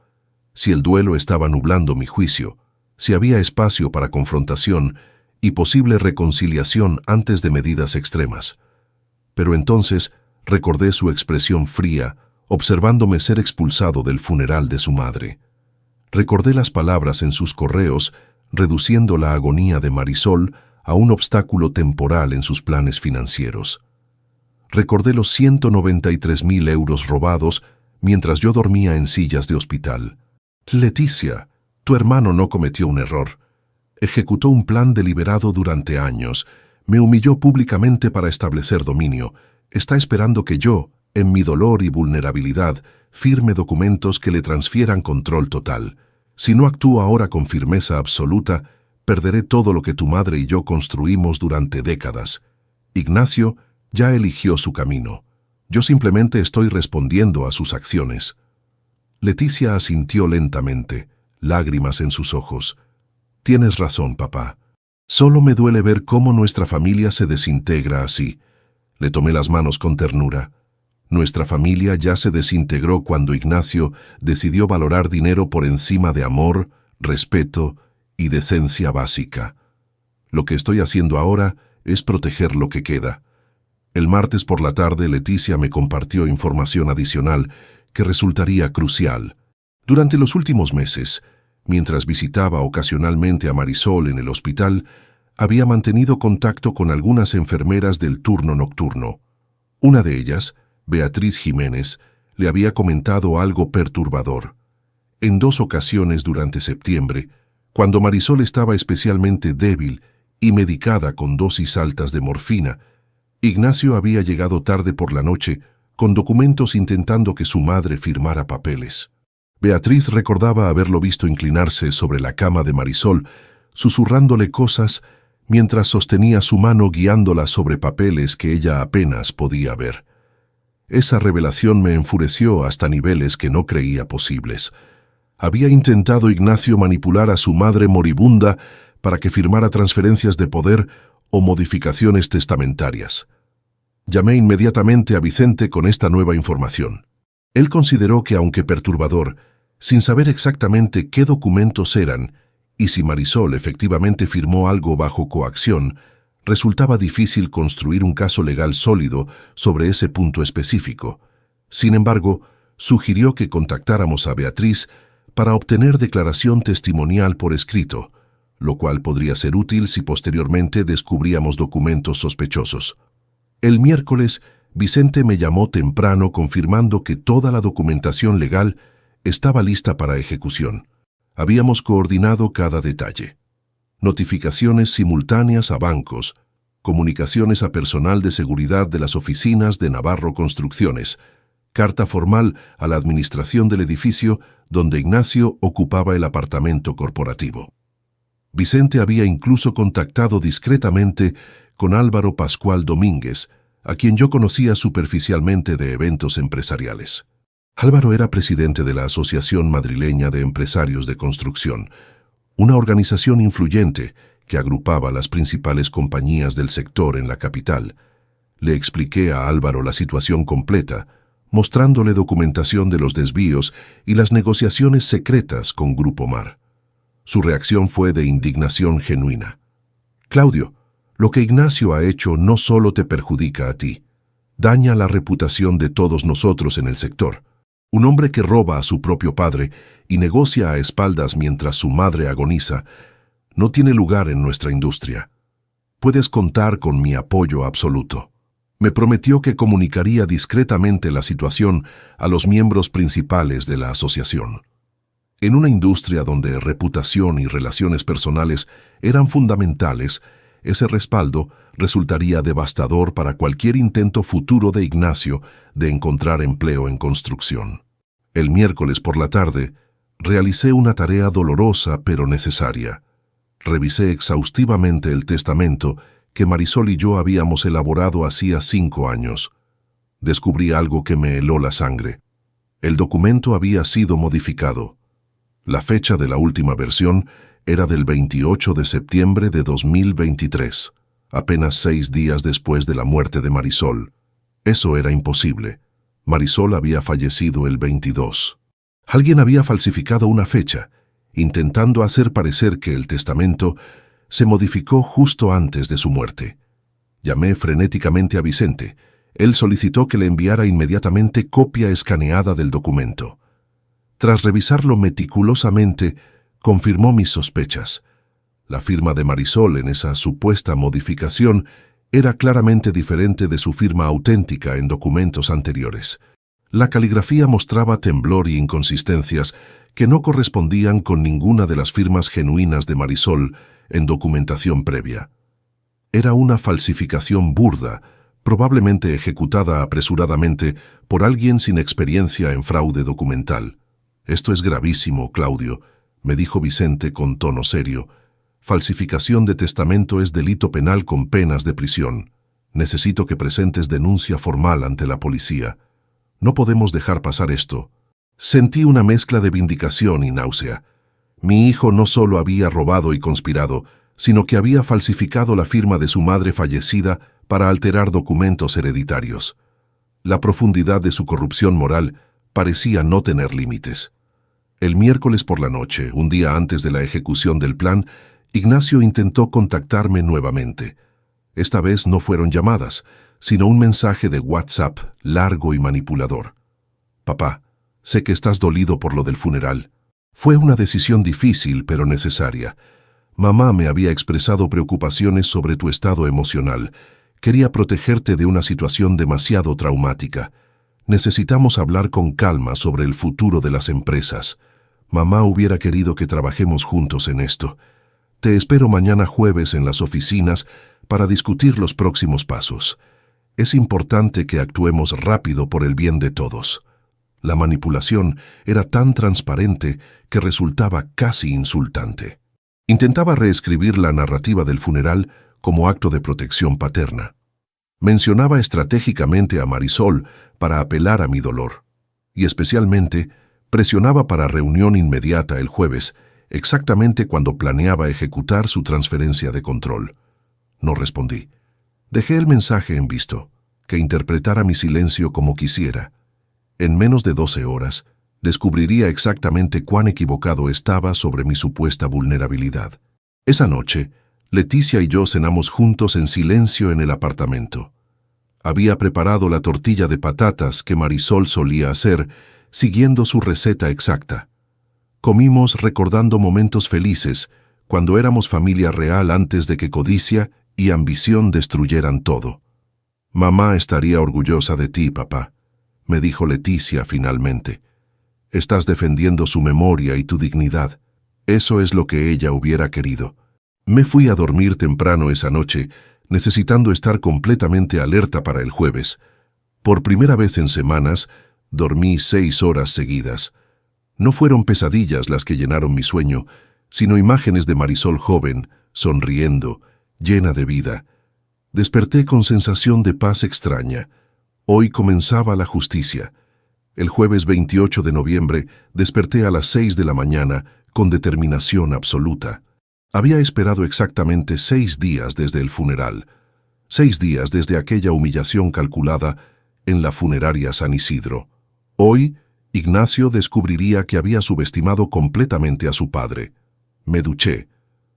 si el duelo estaba nublando mi juicio, si había espacio para confrontación y posible reconciliación antes de medidas extremas. Pero entonces recordé su expresión fría, observándome ser expulsado del funeral de su madre. Recordé las palabras en sus correos, reduciendo la agonía de Marisol a un obstáculo temporal en sus planes financieros. Recordé los 193.000 euros robados mientras yo dormía en sillas de hospital. Leticia, tu hermano no cometió un error. Ejecutó un plan deliberado durante años, me humilló públicamente para establecer dominio. Está esperando que yo, en mi dolor y vulnerabilidad, firme documentos que le transfieran control total. Si no actúo ahora con firmeza absoluta, perderé todo lo que tu madre y yo construimos durante décadas. Ignacio ya eligió su camino. Yo simplemente estoy respondiendo a sus acciones. Leticia asintió lentamente, lágrimas en sus ojos. Tienes razón, papá. Solo me duele ver cómo nuestra familia se desintegra así. Le tomé las manos con ternura. Nuestra familia ya se desintegró cuando Ignacio decidió valorar dinero por encima de amor, respeto y decencia básica. Lo que estoy haciendo ahora es proteger lo que queda. El martes por la tarde, Leticia me compartió información adicional que resultaría crucial. Durante los últimos meses, mientras visitaba ocasionalmente a Marisol en el hospital, había mantenido contacto con algunas enfermeras del turno nocturno. Una de ellas, Beatriz Jiménez, le había comentado algo perturbador. En 2 ocasiones durante septiembre, cuando Marisol estaba especialmente débil y medicada con dosis altas de morfina, Ignacio había llegado tarde por la noche con documentos intentando que su madre firmara papeles. Beatriz recordaba haberlo visto inclinarse sobre la cama de Marisol, susurrándole cosas mientras sostenía su mano guiándola sobre papeles que ella apenas podía ver. Esa revelación me enfureció hasta niveles que no creía posibles. Había intentado Ignacio manipular a su madre moribunda para que firmara transferencias de poder o modificaciones testamentarias. Llamé inmediatamente a Vicente con esta nueva información. Él consideró que, aunque perturbador, sin saber exactamente qué documentos eran y si Marisol efectivamente firmó algo bajo coacción, resultaba difícil construir un caso legal sólido sobre ese punto específico. Sin embargo, sugirió que contactáramos a Beatriz para obtener declaración testimonial por escrito, lo cual podría ser útil si posteriormente descubríamos documentos sospechosos. El miércoles, Vicente me llamó temprano confirmando que toda la documentación legal estaba lista para ejecución. Habíamos coordinado cada detalle. Notificaciones simultáneas a bancos, comunicaciones a personal de seguridad de las oficinas de Navarro Construcciones, carta formal a la administración del edificio donde Ignacio ocupaba el apartamento corporativo. Vicente había incluso contactado discretamente con Álvaro Pascual Domínguez, a quien yo conocía superficialmente de eventos empresariales. Álvaro era presidente de la Asociación Madrileña de Empresarios de Construcción, una organización influyente que agrupaba las principales compañías del sector en la capital. Le expliqué a Álvaro la situación completa, mostrándole documentación de los desvíos y las negociaciones secretas con Grupo Mar. Su reacción fue de indignación genuina. «Claudio, lo que Ignacio ha hecho no solo te perjudica a ti, daña la reputación de todos nosotros en el sector. Un hombre que roba a su propio padre y negocia a espaldas mientras su madre agoniza, no tiene lugar en nuestra industria. Puedes contar con mi apoyo absoluto». Me prometió que comunicaría discretamente la situación a los miembros principales de la asociación. En una industria donde reputación y relaciones personales eran fundamentales, ese respaldo resultaría devastador para cualquier intento futuro de Ignacio de encontrar empleo en construcción. El miércoles por la tarde, realicé una tarea dolorosa pero necesaria. Revisé exhaustivamente el testamento que Marisol y yo habíamos elaborado hacía 5 años. Descubrí algo que me heló la sangre. El documento había sido modificado. La fecha de la última versión era del 28 de septiembre de 2023, apenas 6 días después de la muerte de Marisol. Eso era imposible. Marisol había fallecido el 22. Alguien había falsificado una fecha, intentando hacer parecer que el testamento se modificó justo antes de su muerte. Llamé frenéticamente a Vicente. Él solicitó que le enviara inmediatamente copia escaneada del documento. Tras revisarlo meticulosamente, confirmó mis sospechas. La firma de Marisol en esa supuesta modificación era claramente diferente de su firma auténtica en documentos anteriores. La caligrafía mostraba temblor y inconsistencias que no correspondían con ninguna de las firmas genuinas de Marisol en documentación previa. Era una falsificación burda, probablemente ejecutada apresuradamente por alguien sin experiencia en fraude documental. «Esto es gravísimo, Claudio», me dijo Vicente con tono serio. «Falsificación de testamento es delito penal con penas de prisión. Necesito que presentes denuncia formal ante la policía. No podemos dejar pasar esto. Sentí una mezcla de vindicación y náusea. Mi hijo no solo había robado y conspirado, sino que había falsificado la firma de su madre fallecida para alterar documentos hereditarios. La profundidad de su corrupción moral parecía no tener límites. El miércoles por la noche, un día antes de la ejecución del plan, Ignacio intentó contactarme nuevamente. Esta vez no fueron llamadas, sino un mensaje de WhatsApp largo y manipulador. Papá, sé que estás dolido por lo del funeral. Fue una decisión difícil pero necesaria. Mamá me había expresado preocupaciones sobre tu estado emocional. Quería protegerte de una situación demasiado traumática. Necesitamos hablar con calma sobre el futuro de las empresas. Mamá hubiera querido que trabajemos juntos en esto. Te espero mañana jueves en las oficinas para discutir los próximos pasos. Es importante que actuemos rápido por el bien de todos. La manipulación era tan transparente que resultaba casi insultante. Intentaba reescribir la narrativa del funeral como acto de protección paterna. Mencionaba estratégicamente a Marisol para apelar a mi dolor. Y especialmente, presionaba para reunión inmediata el jueves, exactamente cuando planeaba ejecutar su transferencia de control. No respondí. Dejé el mensaje en visto, que interpretara mi silencio como quisiera. En menos de 12 horas, descubriría exactamente cuán equivocado estaba sobre mi supuesta vulnerabilidad. Esa noche, Leticia y yo cenamos juntos en silencio en el apartamento. Había preparado la tortilla de patatas que Marisol solía hacer, siguiendo su receta exacta. Comimos recordando momentos felices, cuando éramos familia real antes de que codicia y ambición destruyeran todo. Mamá estaría orgullosa de ti, papá, me dijo Leticia finalmente. Estás defendiendo su memoria y tu dignidad. Eso es lo que ella hubiera querido. Me fui a dormir temprano esa noche, necesitando estar completamente alerta para el jueves. Por primera vez en semanas, dormí 6 horas seguidas. No fueron pesadillas las que llenaron mi sueño, sino imágenes de Marisol joven, sonriendo, llena de vida. Desperté con sensación de paz extraña. Hoy comenzaba la justicia. El jueves 28 de noviembre desperté a las 6 de la mañana con determinación absoluta. Había esperado exactamente 6 días desde el funeral, 6 días desde aquella humillación calculada en la funeraria San Isidro. Hoy, Ignacio descubriría que había subestimado completamente a su padre. Me duché,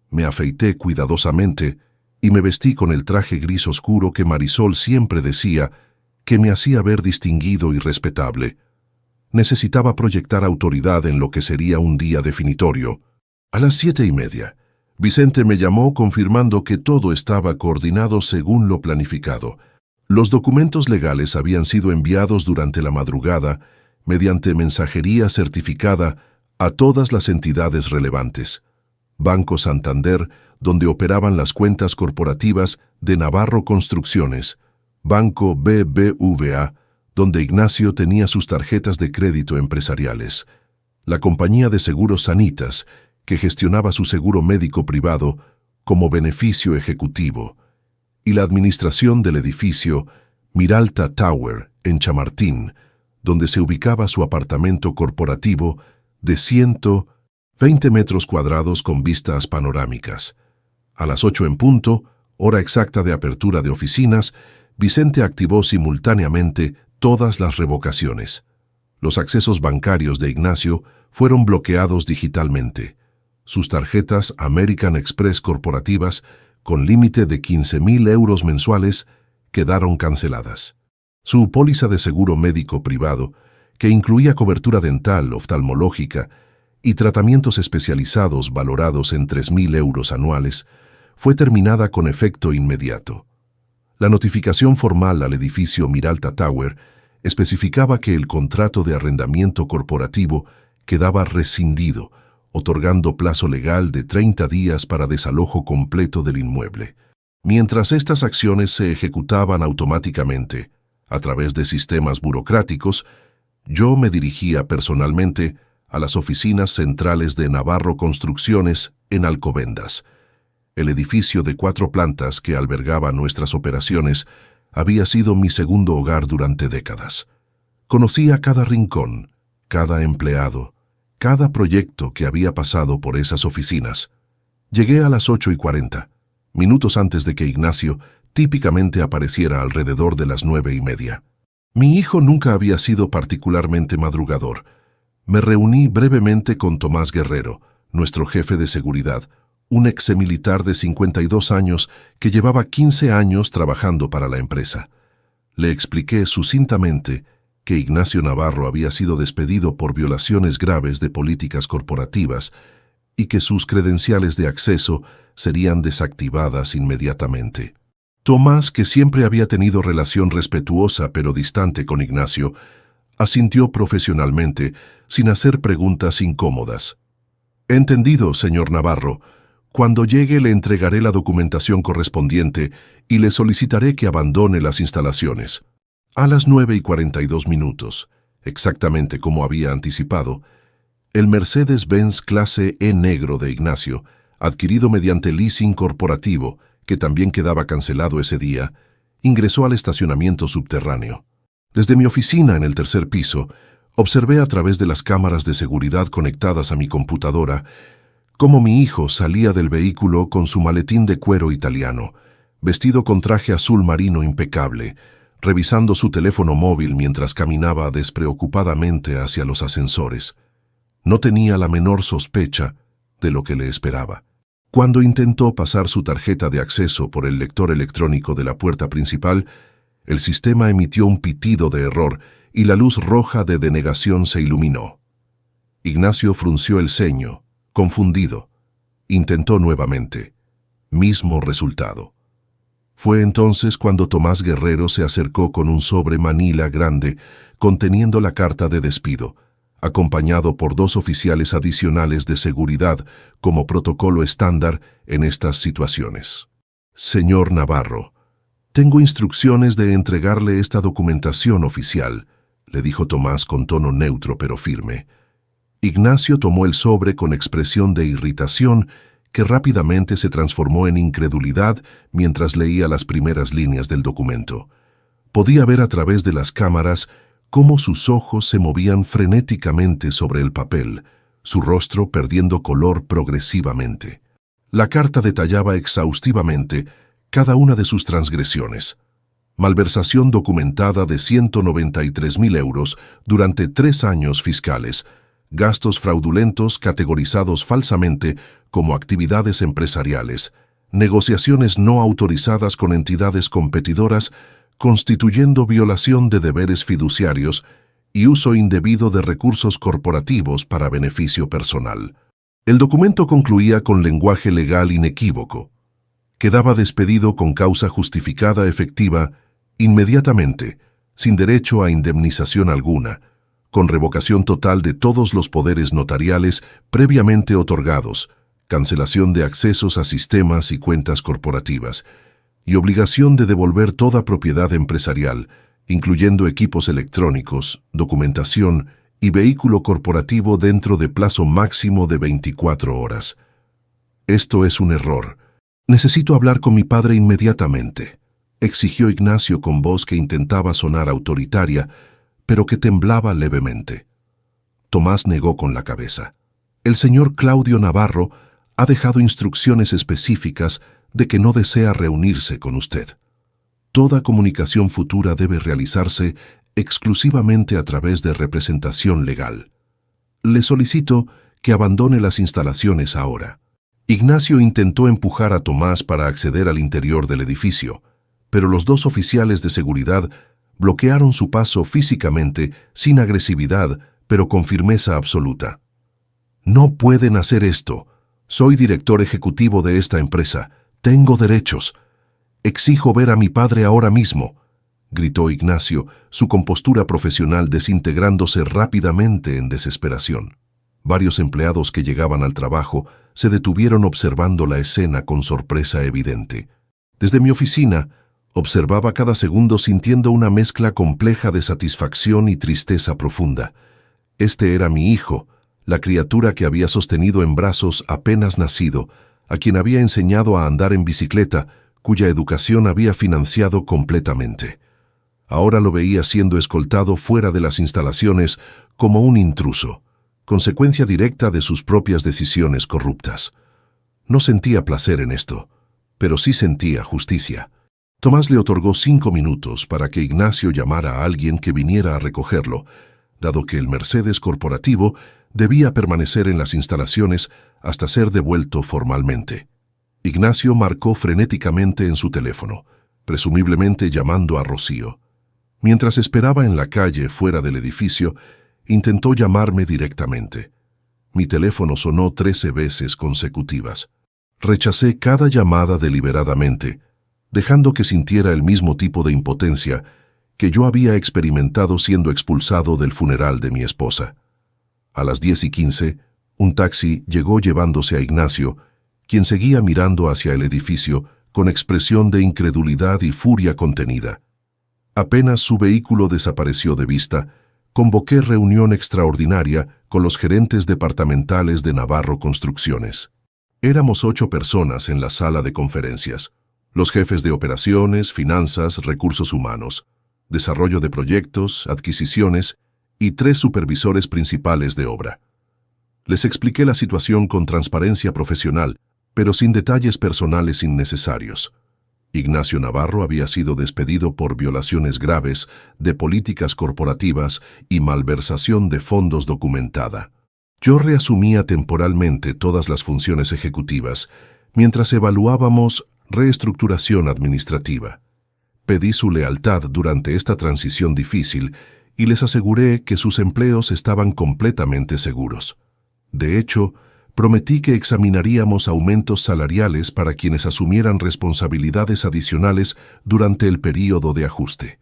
me afeité cuidadosamente y me vestí con el traje gris oscuro que Marisol siempre decía que me hacía ver distinguido y respetable. Necesitaba proyectar autoridad en lo que sería un día definitorio. A las 7:30, Vicente me llamó confirmando que todo estaba coordinado según lo planificado. Los documentos legales habían sido enviados durante la madrugada mediante mensajería certificada a todas las entidades relevantes. Banco Santander, donde operaban las cuentas corporativas de Navarro Construcciones. Banco BBVA, donde Ignacio tenía sus tarjetas de crédito empresariales. La compañía de seguros Sanitas, que gestionaba su seguro médico privado como beneficio ejecutivo. Y la administración del edificio Miralta Tower, en Chamartín, donde se ubicaba su apartamento corporativo de 120 metros cuadrados con vistas panorámicas. A las 8 en punto, hora exacta de apertura de oficinas, Vicente activó simultáneamente todas las revocaciones. Los accesos bancarios de Ignacio fueron bloqueados digitalmente. Sus tarjetas American Express corporativas, con límite de 15.000 euros mensuales, quedaron canceladas. Su póliza de seguro médico privado, que incluía cobertura dental, oftalmológica y tratamientos especializados valorados en 3.000 euros anuales, fue terminada con efecto inmediato. La notificación formal al edificio Miralta Tower especificaba que el contrato de arrendamiento corporativo quedaba rescindido, otorgando plazo legal de 30 días para desalojo completo del inmueble. Mientras estas acciones se ejecutaban automáticamente, a través de sistemas burocráticos, yo me dirigía personalmente a las oficinas centrales de Navarro Construcciones en Alcobendas. El edificio de 4 plantas que albergaba nuestras operaciones había sido mi segundo hogar durante décadas. Conocía cada rincón, cada empleado, cada proyecto que había pasado por esas oficinas. Llegué a las 8:40, minutos antes de que Ignacio típicamente apareciera alrededor de las 9:30. Mi hijo nunca había sido particularmente madrugador. Me reuní brevemente con Tomás Guerrero, nuestro jefe de seguridad, un exmilitar de 52 años que llevaba 15 años trabajando para la empresa. Le expliqué sucintamente que Ignacio Navarro había sido despedido por violaciones graves de políticas corporativas y que sus credenciales de acceso serían desactivadas inmediatamente. Tomás, que siempre había tenido relación respetuosa pero distante con Ignacio, asintió profesionalmente, sin hacer preguntas incómodas. «Entendido, señor Navarro. Cuando llegue le entregaré la documentación correspondiente y le solicitaré que abandone las instalaciones». A las 9:42, exactamente como había anticipado, el Mercedes-Benz clase E negro de Ignacio, adquirido mediante leasing corporativo, que también quedaba cancelado ese día, ingresó al estacionamiento subterráneo. Desde mi oficina en el tercer piso, observé a través de las cámaras de seguridad conectadas a mi computadora cómo mi hijo salía del vehículo con su maletín de cuero italiano, vestido con traje azul marino impecable, revisando su teléfono móvil mientras caminaba despreocupadamente hacia los ascensores. No tenía la menor sospecha de lo que le esperaba. Cuando intentó pasar su tarjeta de acceso por el lector electrónico de la puerta principal, el sistema emitió un pitido de error y la luz roja de denegación se iluminó. Ignacio frunció el ceño, confundido. Intentó nuevamente. Mismo resultado. Fue entonces cuando Tomás Guerrero se acercó con un sobre manila grande conteniendo la carta de despido, acompañado por 2 oficiales adicionales de seguridad como protocolo estándar en estas situaciones. «Señor Navarro, tengo instrucciones de entregarle esta documentación oficial», le dijo Tomás con tono neutro pero firme. Ignacio tomó el sobre con expresión de irritación que rápidamente se transformó en incredulidad mientras leía las primeras líneas del documento. Podía ver a través de las cámaras cómo sus ojos se movían frenéticamente sobre el papel, su rostro perdiendo color progresivamente. La carta detallaba exhaustivamente cada una de sus transgresiones. Malversación documentada de 193.000 euros durante 3 años fiscales, gastos fraudulentos categorizados falsamente como actividades empresariales, negociaciones no autorizadas con entidades competidoras, constituyendo violación de deberes fiduciarios y uso indebido de recursos corporativos para beneficio personal. El documento concluía con lenguaje legal inequívoco. Quedaba despedido con causa justificada efectiva inmediatamente, sin derecho a indemnización alguna, con revocación total de todos los poderes notariales previamente otorgados, cancelación de accesos a sistemas y cuentas corporativas, y obligación de devolver toda propiedad empresarial, incluyendo equipos electrónicos, documentación y vehículo corporativo dentro de plazo máximo de 24 horas. «Esto es un error. Necesito hablar con mi padre inmediatamente», exigió Ignacio con voz que intentaba sonar autoritaria, pero que temblaba levemente. Tomás negó con la cabeza. «El señor Claudio Navarro ha dejado instrucciones específicas de que no desea reunirse con usted. Toda comunicación futura debe realizarse exclusivamente a través de representación legal. Le solicito que abandone las instalaciones ahora». Ignacio intentó empujar a Tomás para acceder al interior del edificio, pero los 2 oficiales de seguridad bloquearon su paso físicamente, sin agresividad, pero con firmeza absoluta. «No pueden hacer esto. Soy director ejecutivo de esta empresa. Tengo derechos. Exijo ver a mi padre ahora mismo», gritó Ignacio, su compostura profesional desintegrándose rápidamente en desesperación. Varios empleados que llegaban al trabajo se detuvieron observando la escena con sorpresa evidente. Desde mi oficina, observaba cada segundo sintiendo una mezcla compleja de satisfacción y tristeza profunda. Este era mi hijo, la criatura que había sostenido en brazos apenas nacido, a quien había enseñado a andar en bicicleta, cuya educación había financiado completamente. Ahora lo veía siendo escoltado fuera de las instalaciones como un intruso, consecuencia directa de sus propias decisiones corruptas. No sentía placer en esto, pero sí sentía justicia. Tomás le otorgó 5 minutos para que Ignacio llamara a alguien que viniera a recogerlo, dado que el Mercedes corporativo debía permanecer en las instalaciones hasta ser devuelto formalmente. Ignacio marcó frenéticamente en su teléfono, presumiblemente llamando a Rocío. Mientras esperaba en la calle fuera del edificio, intentó llamarme directamente. Mi teléfono sonó 13 veces consecutivas. Rechacé cada llamada deliberadamente, dejando que sintiera el mismo tipo de impotencia que yo había experimentado siendo expulsado del funeral de mi esposa. A las 10:15, un taxi llegó llevándose a Ignacio, quien seguía mirando hacia el edificio con expresión de incredulidad y furia contenida. Apenas su vehículo desapareció de vista, convoqué reunión extraordinaria con los gerentes departamentales de Navarro Construcciones. Éramos 8 personas en la sala de conferencias: los jefes de operaciones, finanzas, recursos humanos, desarrollo de proyectos, adquisiciones y 3 supervisores principales de obra. Les expliqué la situación con transparencia profesional, pero sin detalles personales innecesarios. Ignacio Navarro había sido despedido por violaciones graves de políticas corporativas y malversación de fondos documentada. Yo reasumía temporalmente todas las funciones ejecutivas, mientras evaluábamos reestructuración administrativa. Pedí su lealtad durante esta transición difícil y les aseguré que sus empleos estaban completamente seguros. De hecho, prometí que examinaríamos aumentos salariales para quienes asumieran responsabilidades adicionales durante el período de ajuste.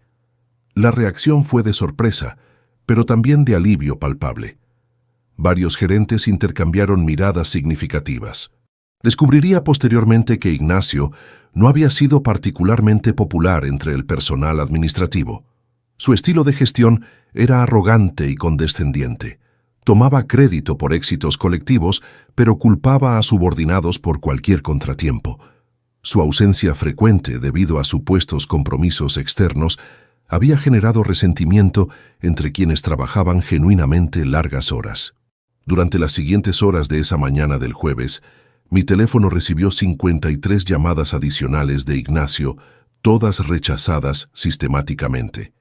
La reacción fue de sorpresa, pero también de alivio palpable. Varios gerentes intercambiaron miradas significativas. Descubriría posteriormente que Ignacio no había sido particularmente popular entre el personal administrativo. Su estilo de gestión era arrogante y condescendiente. Tomaba crédito por éxitos colectivos, pero culpaba a subordinados por cualquier contratiempo. Su ausencia frecuente debido a supuestos compromisos externos había generado resentimiento entre quienes trabajaban genuinamente largas horas. Durante las siguientes horas de esa mañana del jueves, mi teléfono recibió 53 llamadas adicionales de Ignacio, todas rechazadas sistemáticamente.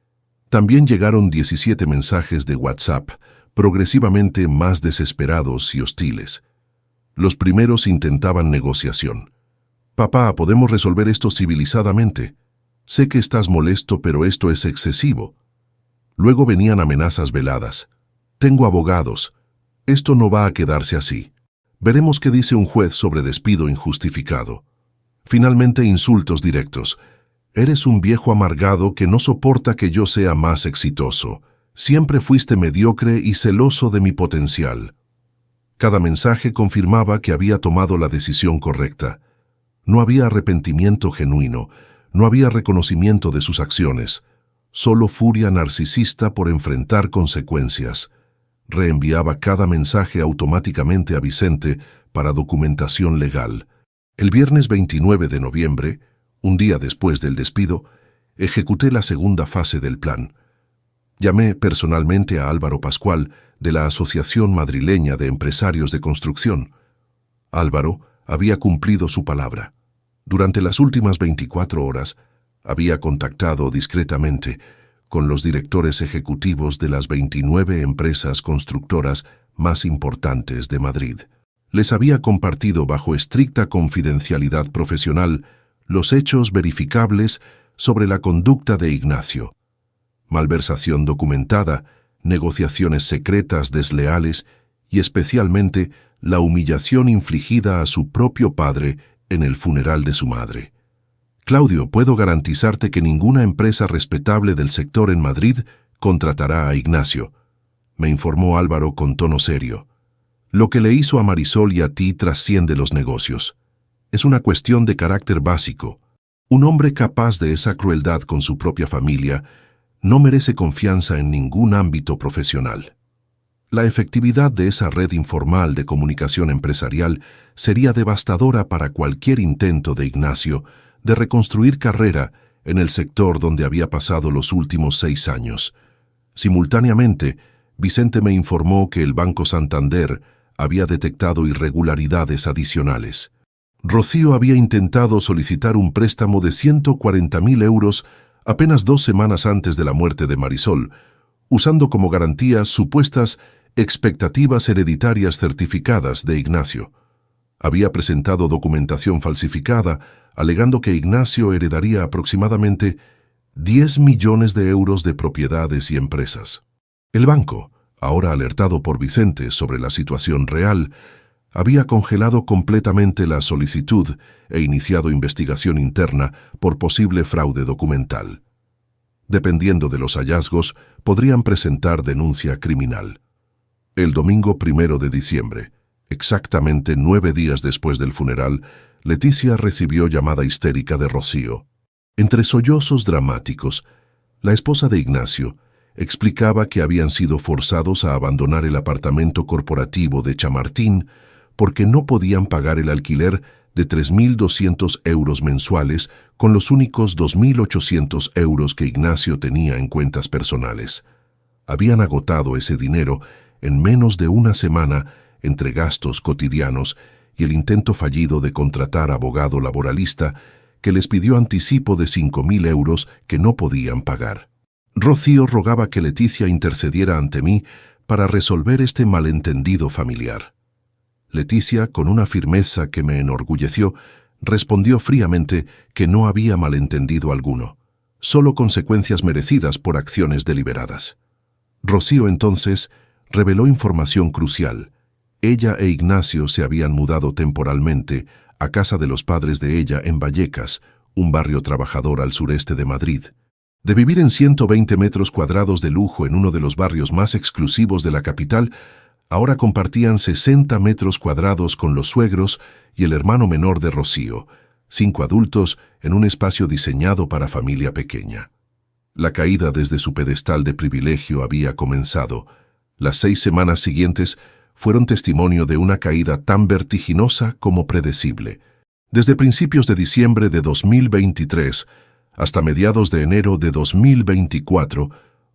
También llegaron 17 mensajes de WhatsApp, progresivamente más desesperados y hostiles. Los primeros intentaban negociación. «Papá, podemos resolver esto civilizadamente. Sé que estás molesto, pero esto es excesivo». Luego venían amenazas veladas. «Tengo abogados. Esto no va a quedarse así. Veremos qué dice un juez sobre despido injustificado». Finalmente, insultos directos. «Eres un viejo amargado que no soporta que yo sea más exitoso. Siempre fuiste mediocre y celoso de mi potencial». Cada mensaje confirmaba que había tomado la decisión correcta. No había arrepentimiento genuino, no había reconocimiento de sus acciones, solo furia narcisista por enfrentar consecuencias. Reenviaba cada mensaje automáticamente a Vicente para documentación legal. El viernes 29 de noviembre, un día después del despido, ejecuté la segunda fase del plan. Llamé personalmente a Álvaro Pascual, de la Asociación Madrileña de Empresarios de Construcción. Álvaro había cumplido su palabra. Durante las últimas 24 horas, había contactado discretamente con los directores ejecutivos de las 29 empresas constructoras más importantes de Madrid. Les había compartido bajo estricta confidencialidad profesional los hechos verificables sobre la conducta de Ignacio. Malversación documentada, negociaciones secretas desleales y especialmente la humillación infligida a su propio padre en el funeral de su madre. «Claudio, puedo garantizarte que ninguna empresa respetable del sector en Madrid contratará a Ignacio», me informó Álvaro con tono serio. «Lo que le hizo a Marisol y a ti trasciende los negocios. Es una cuestión de carácter básico. Un hombre capaz de esa crueldad con su propia familia no merece confianza en ningún ámbito profesional». La efectividad de esa red informal de comunicación empresarial sería devastadora para cualquier intento de Ignacio de reconstruir carrera en el sector donde había pasado los últimos 6 años. Simultáneamente, Vicente me informó que el Banco Santander había detectado irregularidades adicionales. Rocío había intentado solicitar un préstamo de 140.000 euros apenas 2 semanas antes de la muerte de Marisol, usando como garantía supuestas expectativas hereditarias certificadas de Ignacio. Había presentado documentación falsificada, alegando que Ignacio heredaría aproximadamente 10 millones de euros de propiedades y empresas. El banco, ahora alertado por Vicente sobre la situación real, había congelado completamente la solicitud e iniciado investigación interna por posible fraude documental. Dependiendo de los hallazgos, podrían presentar denuncia criminal. El domingo 1 de diciembre, exactamente 9 días después del funeral, Leticia recibió llamada histérica de Rocío. Entre sollozos dramáticos, la esposa de Ignacio explicaba que habían sido forzados a abandonar el apartamento corporativo de Chamartín porque no podían pagar el alquiler de 3.200 euros mensuales con los únicos 2.800 euros que Ignacio tenía en cuentas personales. Habían agotado ese dinero en menos de una semana entre gastos cotidianos y el intento fallido de contratar abogado laboralista que les pidió anticipo de 5.000 euros que no podían pagar. Rocío rogaba que Leticia intercediera ante mí para resolver este malentendido familiar. Leticia, con una firmeza que me enorgulleció, respondió fríamente que no había malentendido alguno, solo consecuencias merecidas por acciones deliberadas. Rocío entonces reveló información crucial. Ella e Ignacio se habían mudado temporalmente a casa de los padres de ella en Vallecas, un barrio trabajador al sureste de Madrid. De vivir en 120 metros cuadrados de lujo en uno de los barrios más exclusivos de la capital, ahora compartían 60 metros cuadrados con los suegros y el hermano menor de Rocío, 5 adultos en un espacio diseñado para familia pequeña. La caída desde su pedestal de privilegio había comenzado. Las 6 semanas siguientes fueron testimonio de una caída tan vertiginosa como predecible. Desde principios de diciembre de 2023 hasta mediados de enero de 2024,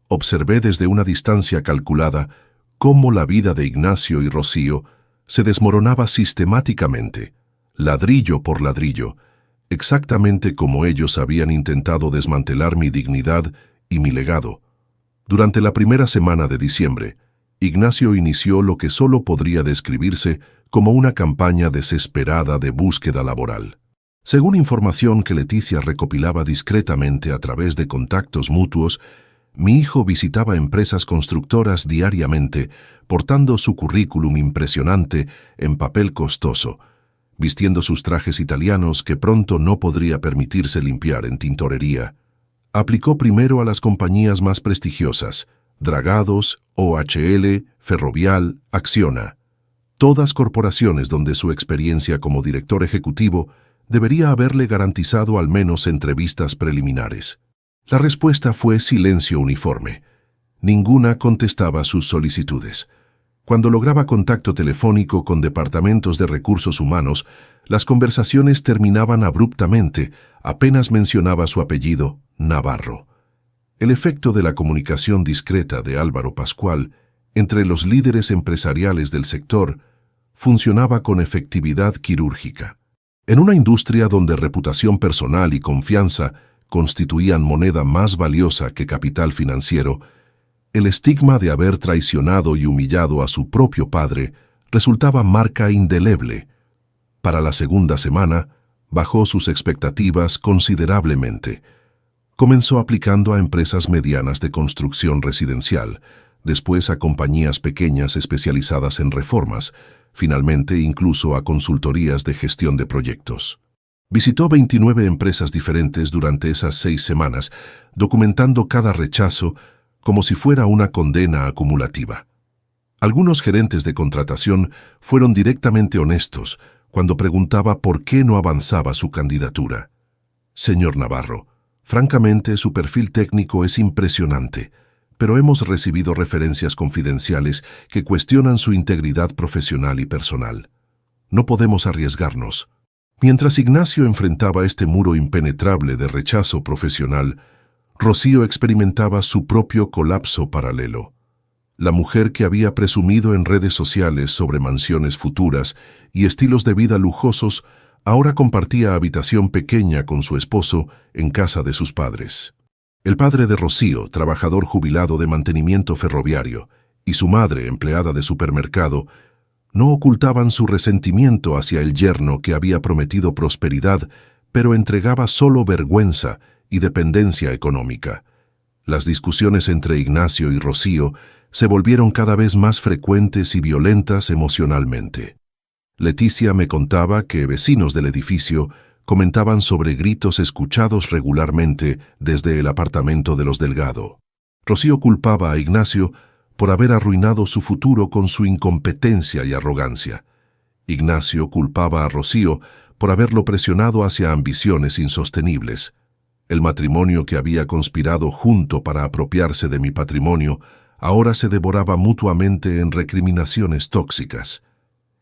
observé desde una distancia calculada cómo la vida de Ignacio y Rocío se desmoronaba sistemáticamente, ladrillo por ladrillo, exactamente como ellos habían intentado desmantelar mi dignidad y mi legado. Durante la primera semana de diciembre, Ignacio inició lo que solo podría describirse como una campaña desesperada de búsqueda laboral. Según información que Leticia recopilaba discretamente a través de contactos mutuos, mi hijo visitaba empresas constructoras diariamente, portando su currículum impresionante en papel costoso, vistiendo sus trajes italianos que pronto no podría permitirse limpiar en tintorería. Aplicó primero a las compañías más prestigiosas, Dragados, OHL, Ferrovial, Acciona. Todas corporaciones donde su experiencia como director ejecutivo debería haberle garantizado al menos entrevistas preliminares. La respuesta fue silencio uniforme. Ninguna contestaba sus solicitudes. Cuando lograba contacto telefónico con departamentos de recursos humanos, las conversaciones terminaban abruptamente, apenas mencionaba su apellido, Navarro. El efecto de la comunicación discreta de Álvaro Pascual entre los líderes empresariales del sector funcionaba con efectividad quirúrgica. En una industria donde reputación personal y confianza constituían moneda más valiosa que capital financiero, el estigma de haber traicionado y humillado a su propio padre resultaba marca indeleble. Para la segunda semana, bajó sus expectativas considerablemente. Comenzó aplicando a empresas medianas de construcción residencial, después a compañías pequeñas especializadas en reformas, finalmente incluso a consultorías de gestión de proyectos. Visitó 29 empresas diferentes durante esas 6 semanas, documentando cada rechazo como si fuera una condena acumulativa. Algunos gerentes de contratación fueron directamente honestos cuando preguntaba por qué no avanzaba su candidatura. Señor Navarro, francamente su perfil técnico es impresionante, pero hemos recibido referencias confidenciales que cuestionan su integridad profesional y personal. No podemos arriesgarnos. Mientras Ignacio enfrentaba este muro impenetrable de rechazo profesional, Rocío experimentaba su propio colapso paralelo. La mujer que había presumido en redes sociales sobre mansiones futuras y estilos de vida lujosos ahora compartía habitación pequeña con su esposo en casa de sus padres. El padre de Rocío, trabajador jubilado de mantenimiento ferroviario, y su madre, empleada de supermercado, no ocultaban su resentimiento hacia el yerno que había prometido prosperidad, pero entregaba solo vergüenza y dependencia económica. Las discusiones entre Ignacio y Rocío se volvieron cada vez más frecuentes y violentas emocionalmente. Leticia me contaba que vecinos del edificio comentaban sobre gritos escuchados regularmente desde el apartamento de los Delgado. Rocío culpaba a Ignacio por haber arruinado su futuro con su incompetencia y arrogancia. Ignacio culpaba a Rocío por haberlo presionado hacia ambiciones insostenibles. El matrimonio que había conspirado junto para apropiarse de mi patrimonio ahora se devoraba mutuamente en recriminaciones tóxicas.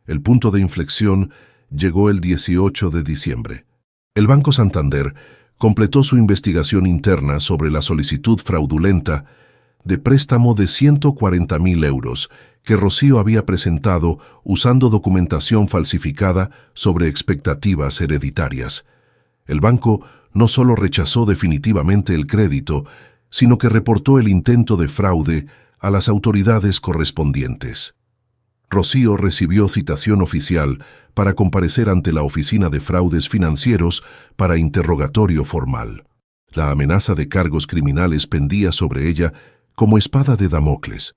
El punto de inflexión llegó el 18 de diciembre. El Banco Santander completó su investigación interna sobre la solicitud fraudulenta de préstamo de 140.000 euros que Rocío había presentado usando documentación falsificada sobre expectativas hereditarias. El banco no solo rechazó definitivamente el crédito, sino que reportó el intento de fraude a las autoridades correspondientes. Rocío recibió citación oficial para comparecer ante la Oficina de Fraudes Financieros para interrogatorio formal. La amenaza de cargos criminales pendía sobre ella como espada de Damocles.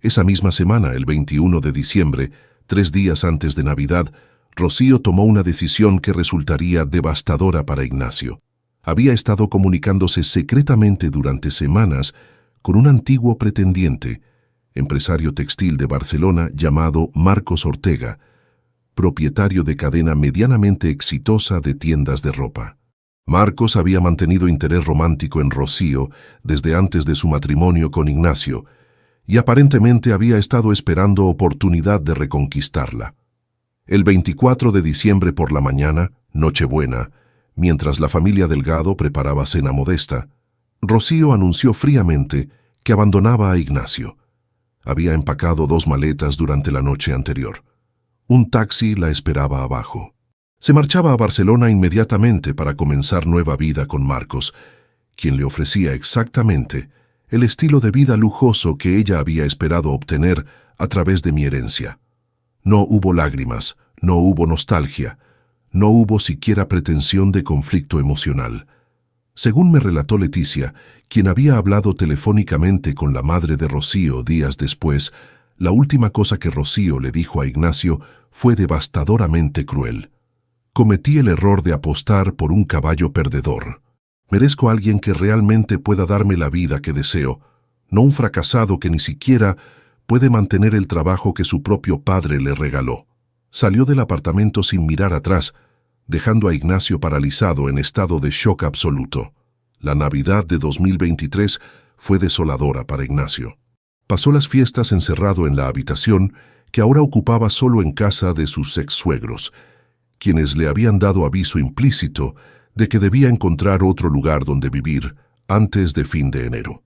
Esa misma semana, el 21 de diciembre, 3 días antes de Navidad, Rocío tomó una decisión que resultaría devastadora para Ignacio. Había estado comunicándose secretamente durante semanas con un antiguo pretendiente, empresario textil de Barcelona llamado Marcos Ortega, propietario de cadena medianamente exitosa de tiendas de ropa. Marcos había mantenido interés romántico en Rocío desde antes de su matrimonio con Ignacio y aparentemente había estado esperando oportunidad de reconquistarla. El 24 de diciembre por la mañana, Nochebuena, mientras la familia Delgado preparaba cena modesta, Rocío anunció fríamente que abandonaba a Ignacio. Había empacado 2 maletas durante la noche anterior. Un taxi la esperaba abajo. Se marchaba a Barcelona inmediatamente para comenzar nueva vida con Marcos, quien le ofrecía exactamente el estilo de vida lujoso que ella había esperado obtener a través de mi herencia. No hubo lágrimas, no hubo nostalgia, no hubo siquiera pretensión de conflicto emocional. Según me relató Leticia, quien había hablado telefónicamente con la madre de Rocío días después, la última cosa que Rocío le dijo a Ignacio fue devastadoramente cruel. Cometí el error de apostar por un caballo perdedor. Merezco a alguien que realmente pueda darme la vida que deseo, no un fracasado que ni siquiera puede mantener el trabajo que su propio padre le regaló. Salió del apartamento sin mirar atrás, dejando a Ignacio paralizado en estado de shock absoluto. La Navidad de 2023 fue desoladora para Ignacio. Pasó las fiestas encerrado en la habitación que ahora ocupaba solo en casa de sus ex-suegros, quienes le habían dado aviso implícito de que debía encontrar otro lugar donde vivir antes de fin de enero.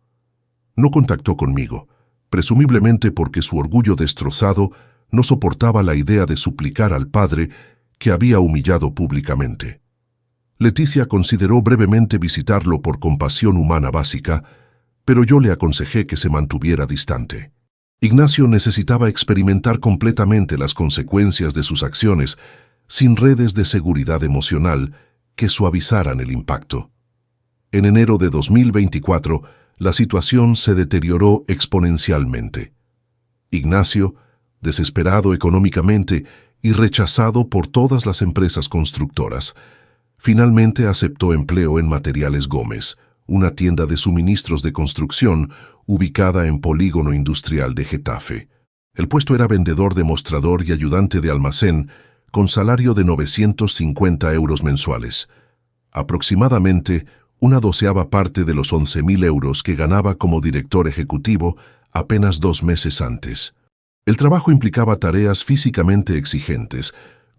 No contactó conmigo, presumiblemente porque su orgullo destrozado no soportaba la idea de suplicar al padre que había humillado públicamente. Leticia consideró brevemente visitarlo por compasión humana básica, pero yo le aconsejé que se mantuviera distante. Ignacio necesitaba experimentar completamente las consecuencias de sus acciones sin redes de seguridad emocional que suavizaran el impacto. En enero de 2024, la situación se deterioró exponencialmente. Ignacio, desesperado económicamente y rechazado por todas las empresas constructoras, finalmente aceptó empleo en Materiales Gómez, una tienda de suministros de construcción ubicada en Polígono Industrial de Getafe. El puesto era vendedor de mostrador y ayudante de almacén, con salario de 950 euros mensuales, aproximadamente una 12ª parte de los 11.000 euros que ganaba como director ejecutivo apenas 2 meses antes. El trabajo implicaba tareas físicamente exigentes,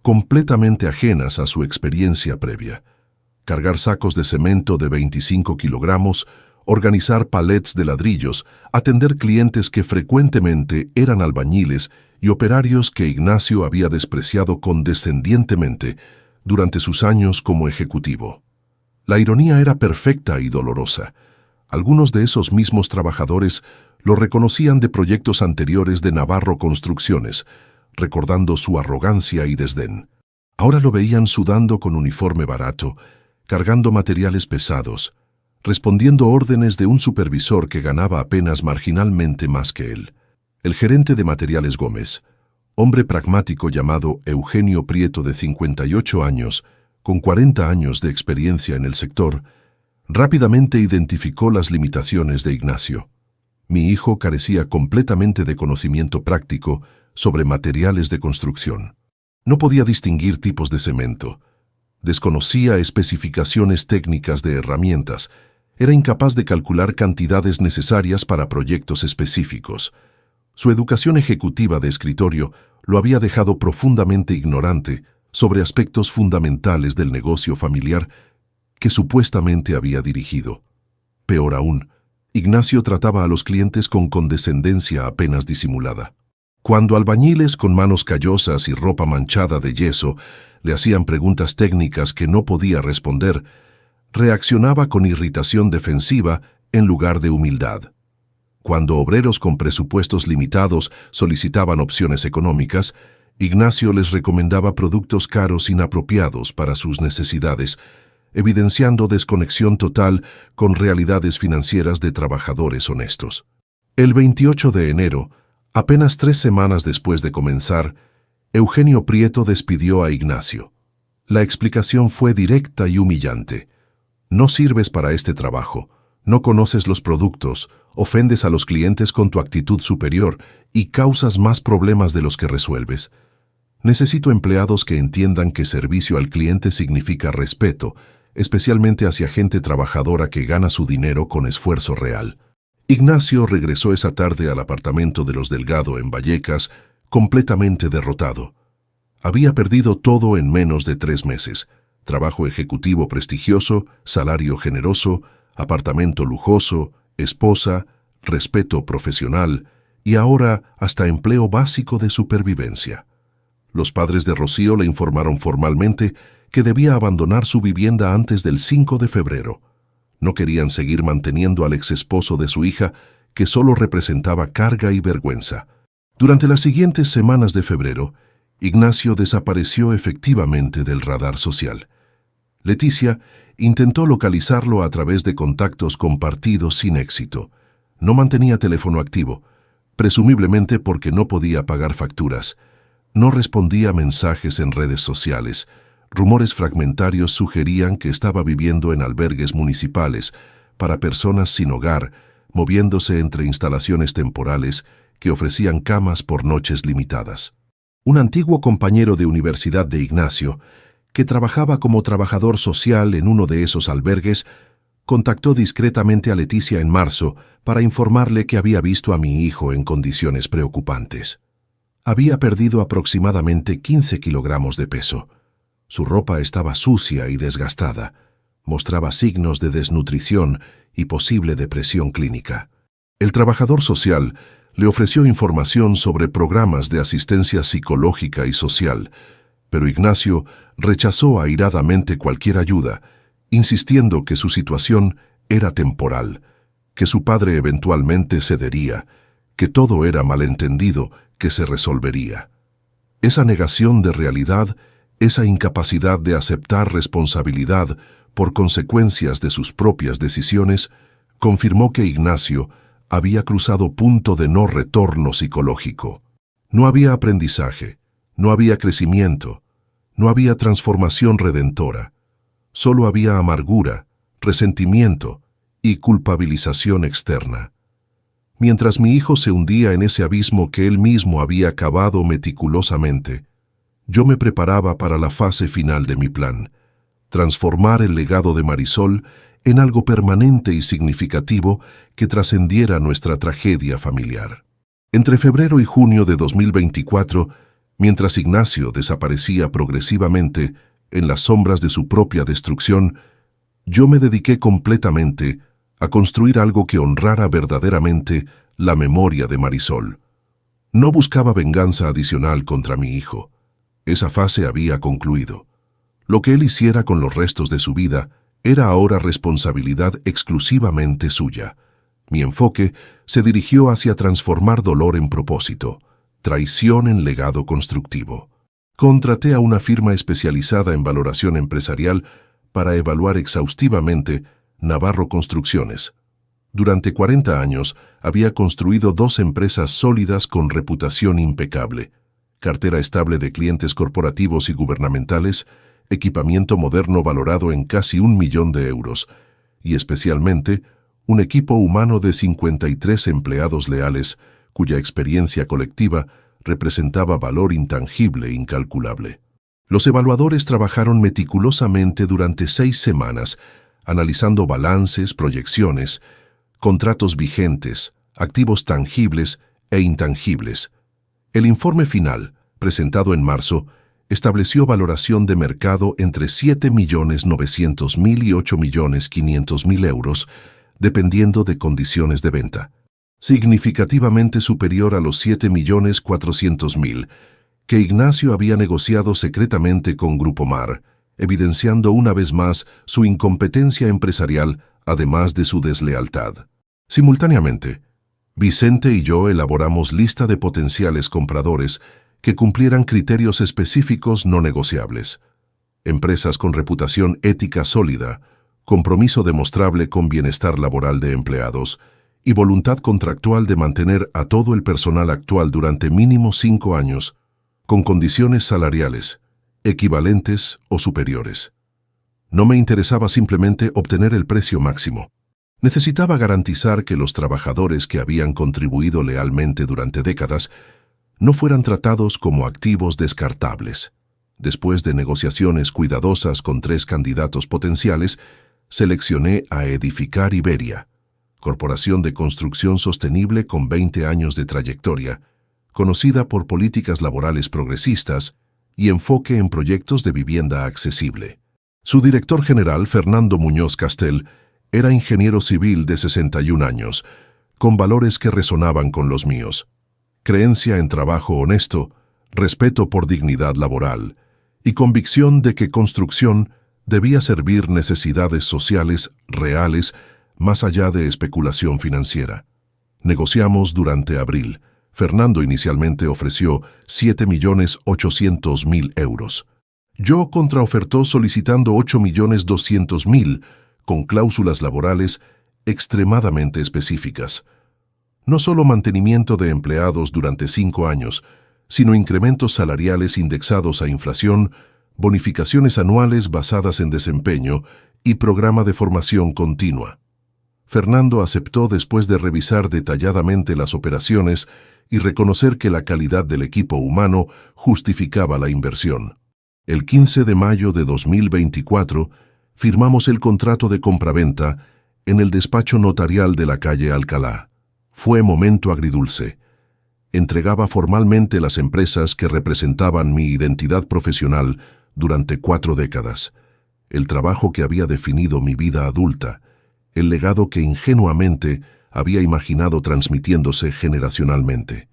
completamente ajenas a su experiencia previa. Cargar sacos de cemento de 25 kilogramos, organizar palets de ladrillos, atender clientes que frecuentemente eran albañiles y operarios que Ignacio había despreciado condescendientemente durante sus años como ejecutivo. La ironía era perfecta y dolorosa. Algunos de esos mismos trabajadores lo reconocían de proyectos anteriores de Navarro Construcciones, recordando su arrogancia y desdén. Ahora lo veían sudando con uniforme barato, cargando materiales pesados, respondiendo órdenes de un supervisor que ganaba apenas marginalmente más que él. El gerente de Materiales Gómez, hombre pragmático llamado Eugenio Prieto de 58 años, con 40 años de experiencia en el sector, rápidamente identificó las limitaciones de Ignacio. Mi hijo carecía completamente de conocimiento práctico sobre materiales de construcción. No podía distinguir tipos de cemento. Desconocía especificaciones técnicas de herramientas. Era incapaz de calcular cantidades necesarias para proyectos específicos. Su educación ejecutiva de escritorio lo había dejado profundamente ignorante sobre aspectos fundamentales del negocio familiar que supuestamente había dirigido. Peor aún, Ignacio trataba a los clientes con condescendencia apenas disimulada. Cuando albañiles con manos callosas y ropa manchada de yeso le hacían preguntas técnicas que no podía responder, reaccionaba con irritación defensiva en lugar de humildad. Cuando obreros con presupuestos limitados solicitaban opciones económicas, Ignacio les recomendaba productos caros inapropiados para sus necesidades, evidenciando desconexión total con realidades financieras de trabajadores honestos. El 28 de enero, apenas 3 semanas después de comenzar, Eugenio Prieto despidió a Ignacio. La explicación fue directa y humillante. No sirves para este trabajo, no conoces los productos, ofendes a los clientes con tu actitud superior y causas más problemas de los que resuelves. Necesito empleados que entiendan que servicio al cliente significa respeto, especialmente hacia gente trabajadora que gana su dinero con esfuerzo real. Ignacio regresó esa tarde al apartamento de los Delgado en Vallecas, completamente derrotado. Había perdido todo en menos de 3 meses. Trabajo ejecutivo prestigioso, salario generoso, apartamento lujoso, esposa, respeto profesional y ahora hasta empleo básico de supervivencia. Los padres de Rocío le informaron formalmente que debía abandonar su vivienda antes del 5 de febrero. No querían seguir manteniendo al exesposo de su hija, que solo representaba carga y vergüenza. Durante las siguientes semanas de febrero, Ignacio desapareció efectivamente del radar social. Leticia intentó localizarlo a través de contactos compartidos sin éxito. No mantenía teléfono activo, presumiblemente porque no podía pagar facturas. No respondía a mensajes en redes sociales. Rumores fragmentarios sugerían que estaba viviendo en albergues municipales para personas sin hogar, moviéndose entre instalaciones temporales que ofrecían camas por noches limitadas. Un antiguo compañero de universidad de Ignacio, que trabajaba como trabajador social en uno de esos albergues, contactó discretamente a Leticia en marzo para informarle que había visto a mi hijo en condiciones preocupantes. Había perdido aproximadamente 15 kilogramos de peso. Su ropa estaba sucia y desgastada, mostraba signos de desnutrición y posible depresión clínica. El trabajador social le ofreció información sobre programas de asistencia psicológica y social, pero Ignacio rechazó airadamente cualquier ayuda, insistiendo que su situación era temporal, que su padre eventualmente cedería, que todo era malentendido, que se resolvería. Esa negación de realidad, esa incapacidad de aceptar responsabilidad por consecuencias de sus propias decisiones, confirmó que Ignacio había cruzado punto de no retorno psicológico. No había aprendizaje, no había crecimiento, no había transformación redentora. Solo había amargura, resentimiento y culpabilización externa. Mientras mi hijo se hundía en ese abismo que él mismo había cavado meticulosamente, yo me preparaba para la fase final de mi plan, transformar el legado de Marisol en algo permanente y significativo que trascendiera nuestra tragedia familiar. Entre febrero y junio de 2024, Mientras Ignacio desaparecía progresivamente en las sombras de su propia destrucción, yo me dediqué completamente a construir algo que honrara verdaderamente la memoria de Marisol. No buscaba venganza adicional contra mi hijo. Esa fase había concluido. Lo que él hiciera con los restos de su vida era ahora responsabilidad exclusivamente suya. Mi enfoque se dirigió hacia transformar dolor en propósito, traición en legado constructivo. Contraté a una firma especializada en valoración empresarial para evaluar exhaustivamente Navarro Construcciones. Durante 40 años había construido 2 empresas sólidas con reputación impecable, cartera estable de clientes corporativos y gubernamentales, equipamiento moderno valorado en casi 1 millón de euros, y especialmente un equipo humano de 53 empleados leales, cuya experiencia colectiva representaba valor intangible e incalculable. Los evaluadores trabajaron meticulosamente durante 6 semanas, analizando balances, proyecciones, contratos vigentes, activos tangibles e intangibles. El informe final, presentado en marzo, estableció valoración de mercado entre 7.900.000 y 8.500.000 euros, dependiendo de condiciones de venta, significativamente superior a los 7.400.000 que Ignacio había negociado secretamente con Grupo Mar, evidenciando una vez más su incompetencia empresarial, además de su deslealtad. Simultáneamente, Vicente y yo elaboramos lista de potenciales compradores que cumplieran criterios específicos no negociables. Empresas con reputación ética sólida, compromiso demostrable con bienestar laboral de empleados y voluntad contractual de mantener a todo el personal actual durante mínimo 5 años, con condiciones salariales, equivalentes o superiores. No me interesaba simplemente obtener el precio máximo. Necesitaba garantizar que los trabajadores que habían contribuido lealmente durante décadas no fueran tratados como activos descartables. Después de negociaciones cuidadosas con 3 candidatos potenciales, seleccioné a Edificar Iberia, corporación de construcción sostenible con 20 años de trayectoria, conocida por políticas laborales progresistas y enfoque en proyectos de vivienda accesible. Su director general, Fernando Muñoz Castel, era ingeniero civil de 61 años, con valores que resonaban con los míos: creencia en trabajo honesto, respeto por dignidad laboral y convicción de que construcción debía servir necesidades sociales reales más allá de especulación financiera. Negociamos durante abril. Fernando inicialmente ofreció 7.800.000 euros. Yo contraofertó solicitando 8.200.000, con cláusulas laborales extremadamente específicas. No solo mantenimiento de empleados durante 5 años, sino incrementos salariales indexados a inflación, bonificaciones anuales basadas en desempeño y programa de formación continua. Fernando aceptó después de revisar detalladamente las operaciones y reconocer que la calidad del equipo humano justificaba la inversión. El 15 de mayo de 2024 firmamos el contrato de compraventa en el despacho notarial de la calle Alcalá. Fue momento agridulce. Entregaba formalmente las empresas que representaban mi identidad profesional durante 4 décadas, el trabajo que había definido mi vida adulta, el legado que ingenuamente había imaginado transmitiéndose generacionalmente.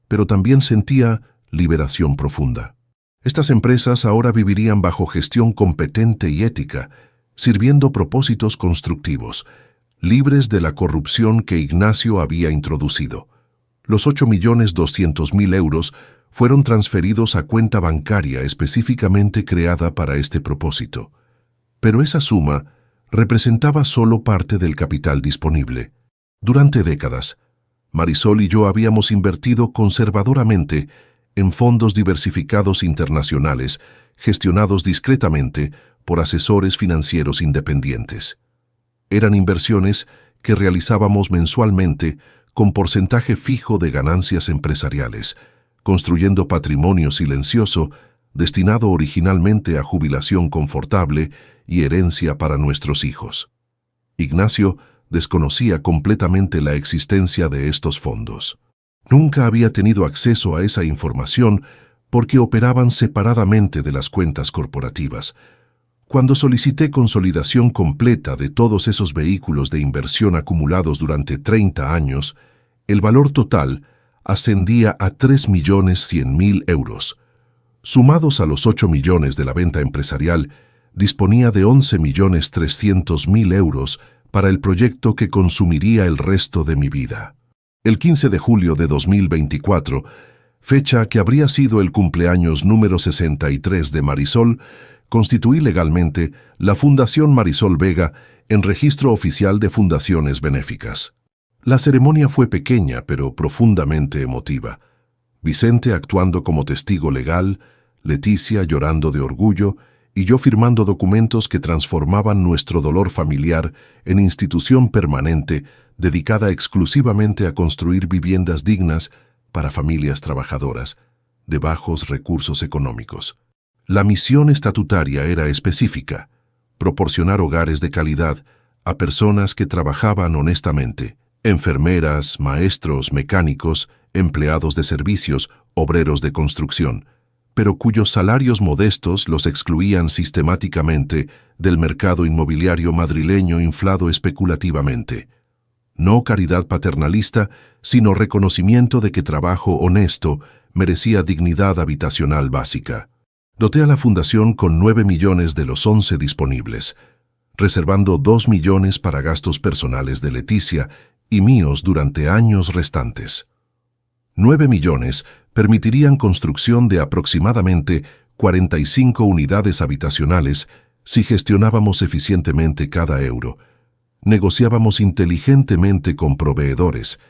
Pero también sentía liberación profunda. Estas empresas ahora vivirían bajo gestión competente y ética, sirviendo propósitos constructivos, libres de la corrupción que Ignacio había introducido. Los 8.200.000 euros fueron transferidos a cuenta bancaria específicamente creada para este propósito. Pero esa suma representaba solo parte del capital disponible. Durante décadas, Marisol y yo habíamos invertido conservadoramente en fondos diversificados internacionales, gestionados discretamente por asesores financieros independientes. Eran inversiones que realizábamos mensualmente con porcentaje fijo de ganancias empresariales, construyendo patrimonio silencioso destinado originalmente a jubilación confortable y herencia para nuestros hijos. Ignacio desconocía completamente la existencia de estos fondos. Nunca había tenido acceso a esa información porque operaban separadamente de las cuentas corporativas. Cuando solicité consolidación completa de todos esos vehículos de inversión acumulados durante 30 años, el valor total ascendía a 3.100.000 euros. Sumados a los 8 millones de la venta empresarial, disponía de 11.300.000 euros para el proyecto que consumiría el resto de mi vida. El 15 de julio de 2024, fecha que habría sido el cumpleaños número 63 de Marisol, constituí legalmente la Fundación Marisol Vega en registro oficial de fundaciones benéficas. La ceremonia fue pequeña pero profundamente emotiva. Vicente actuando como testigo legal, Leticia llorando de orgullo y yo firmando documentos que transformaban nuestro dolor familiar en institución permanente dedicada exclusivamente a construir viviendas dignas para familias trabajadoras de bajos recursos económicos. La misión estatutaria era específica: proporcionar hogares de calidad a personas que trabajaban honestamente, enfermeras, maestros, mecánicos, empleados de servicios, obreros de construcción, pero cuyos salarios modestos los excluían sistemáticamente del mercado inmobiliario madrileño inflado especulativamente. No caridad paternalista, sino reconocimiento de que trabajo honesto merecía dignidad habitacional básica. Doté a la Fundación con 9 millones de los 11 disponibles, reservando 2 millones para gastos personales de Leticia y míos durante años restantes. 9 millones permitirían construcción de aproximadamente 45 unidades habitacionales si gestionábamos eficientemente cada euro, negociábamos inteligentemente con proveedores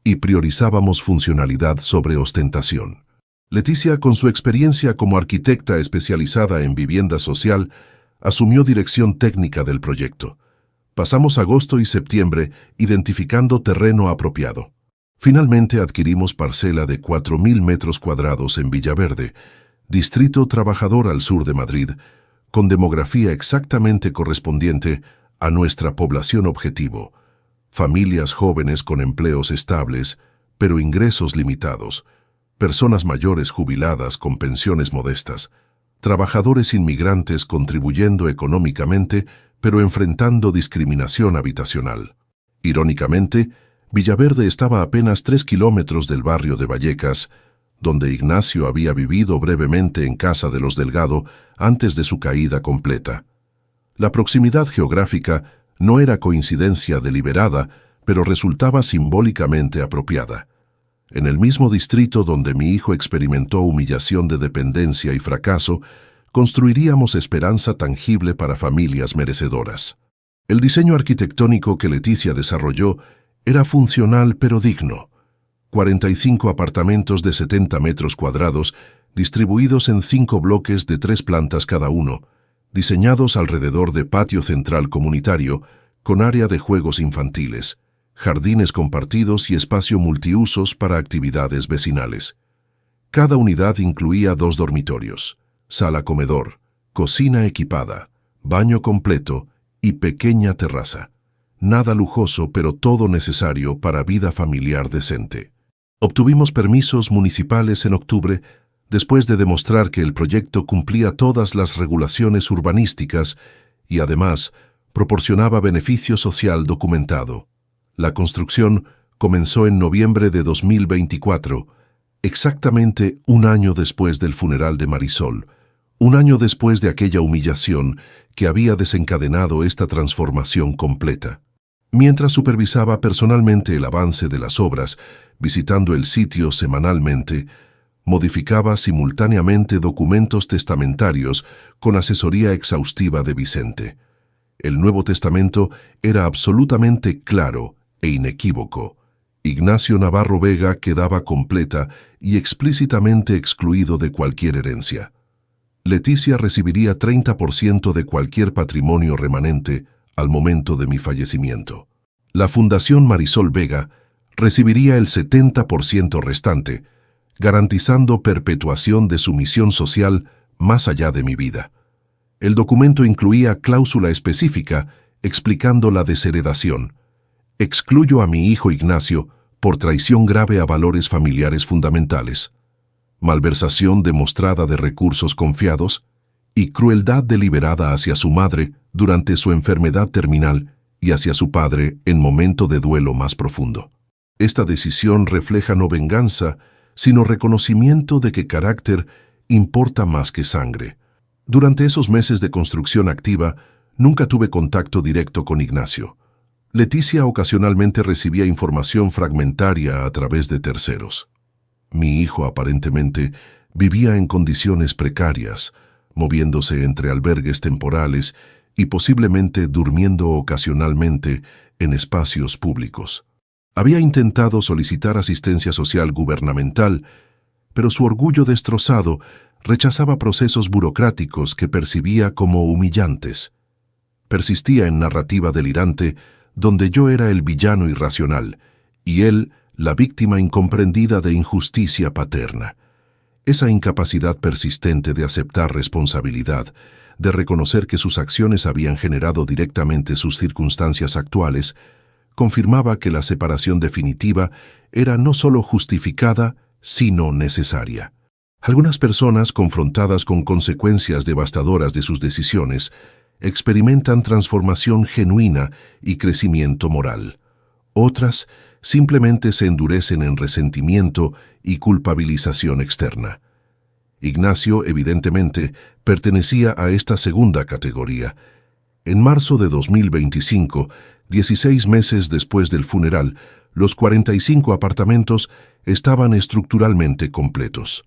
y priorizábamos funcionalidad sobre ostentación. Leticia, con su experiencia como arquitecta especializada en vivienda social, asumió dirección técnica del proyecto. Pasamos agosto y septiembre identificando terreno apropiado. Finalmente adquirimos parcela de 4.000 metros cuadrados en Villaverde, distrito trabajador al sur de Madrid, con demografía exactamente correspondiente a nuestra población objetivo: familias jóvenes con empleos estables, pero ingresos limitados, personas mayores jubiladas con pensiones modestas, trabajadores inmigrantes contribuyendo económicamente, pero enfrentando discriminación habitacional. Irónicamente, Villaverde estaba a apenas 3 kilómetros del barrio de Vallecas, donde Ignacio había vivido brevemente en casa de los Delgado antes de su caída completa. La proximidad geográfica no era coincidencia deliberada, pero resultaba simbólicamente apropiada. En el mismo distrito donde mi hijo experimentó humillación de dependencia y fracaso, construiríamos esperanza tangible para familias merecedoras. El diseño arquitectónico que Leticia desarrolló era funcional pero digno. 45 apartamentos de 70 metros cuadrados, distribuidos en 5 bloques de 3 plantas cada uno, diseñados alrededor de patio central comunitario, con área de juegos infantiles, jardines compartidos y espacio multiusos para actividades vecinales. Cada unidad incluía 2 dormitorios, sala-comedor, cocina equipada, baño completo y pequeña terraza. Nada lujoso, pero todo necesario para vida familiar decente. Obtuvimos permisos municipales en octubre, después de demostrar que el proyecto cumplía todas las regulaciones urbanísticas y además proporcionaba beneficio social documentado. La construcción comenzó en noviembre de 2024, exactamente un año después del funeral de Marisol, un año después de aquella humillación que había desencadenado esta transformación completa. Mientras supervisaba personalmente el avance de las obras, visitando el sitio semanalmente, modificaba simultáneamente documentos testamentarios con asesoría exhaustiva de Vicente. El Nuevo Testamento era absolutamente claro e inequívoco. Ignacio Navarro Vega quedaba completa y explícitamente excluido de cualquier herencia. Leticia recibiría 30% de cualquier patrimonio remanente al momento de mi fallecimiento. La Fundación Marisol Vega recibiría el 70% restante, garantizando perpetuación de su misión social más allá de mi vida. El documento incluía cláusula específica explicando la desheredación. Excluyo a mi hijo Ignacio por traición grave a valores familiares fundamentales. malversación demostrada de recursos confiados y crueldad deliberada hacia su madre durante su enfermedad terminal y hacia su padre en momento de duelo más profundo. Esta decisión refleja no venganza, sino reconocimiento de que carácter importa más que sangre. Durante esos meses de construcción activa, nunca tuve contacto directo con Ignacio. Leticia ocasionalmente recibía información fragmentaria a través de terceros. Mi hijo aparentemente vivía en condiciones precarias, moviéndose entre albergues temporales y posiblemente durmiendo ocasionalmente en espacios públicos. Había intentado solicitar asistencia social gubernamental, pero su orgullo destrozado rechazaba procesos burocráticos que percibía como humillantes. Persistía en narrativa delirante donde yo era el villano irracional y él la víctima incomprendida de injusticia paterna. Esa incapacidad persistente de aceptar responsabilidad, de reconocer que sus acciones habían generado directamente sus circunstancias actuales, confirmaba que la separación definitiva era no solo justificada, sino necesaria. Algunas personas, confrontadas con consecuencias devastadoras de sus decisiones, experimentan transformación genuina y crecimiento moral. Otras simplemente se endurecen en resentimiento y culpabilización externa. Ignacio, evidentemente, pertenecía a esta segunda categoría. En marzo de 2025, 16 meses después del funeral, los 45 apartamentos estaban estructuralmente completos.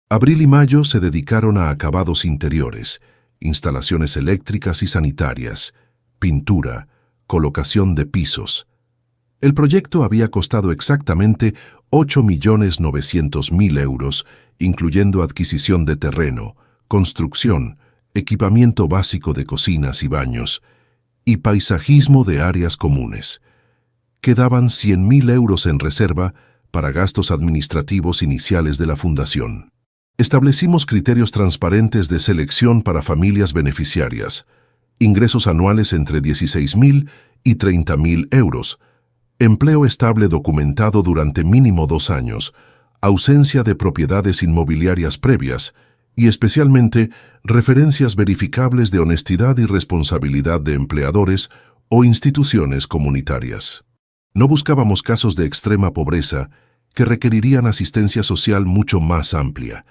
Abril y mayo se dedicaron a acabados interiores, instalaciones eléctricas y sanitarias, pintura, colocación de pisos. El proyecto había costado exactamente 8.900.000 euros, incluyendo adquisición de terreno, construcción, equipamiento básico de cocinas y baños, y paisajismo de áreas comunes. Quedaban 100.000 euros en reserva para gastos administrativos iniciales de la fundación. Establecimos criterios transparentes de selección para familias beneficiarias, ingresos anuales entre 16.000 y 30.000 euros, empleo estable documentado durante mínimo 2 años, ausencia de propiedades inmobiliarias previas y especialmente referencias verificables de honestidad y responsabilidad de empleadores o instituciones comunitarias. No buscábamos casos de extrema pobreza que requerirían asistencia social mucho más amplia,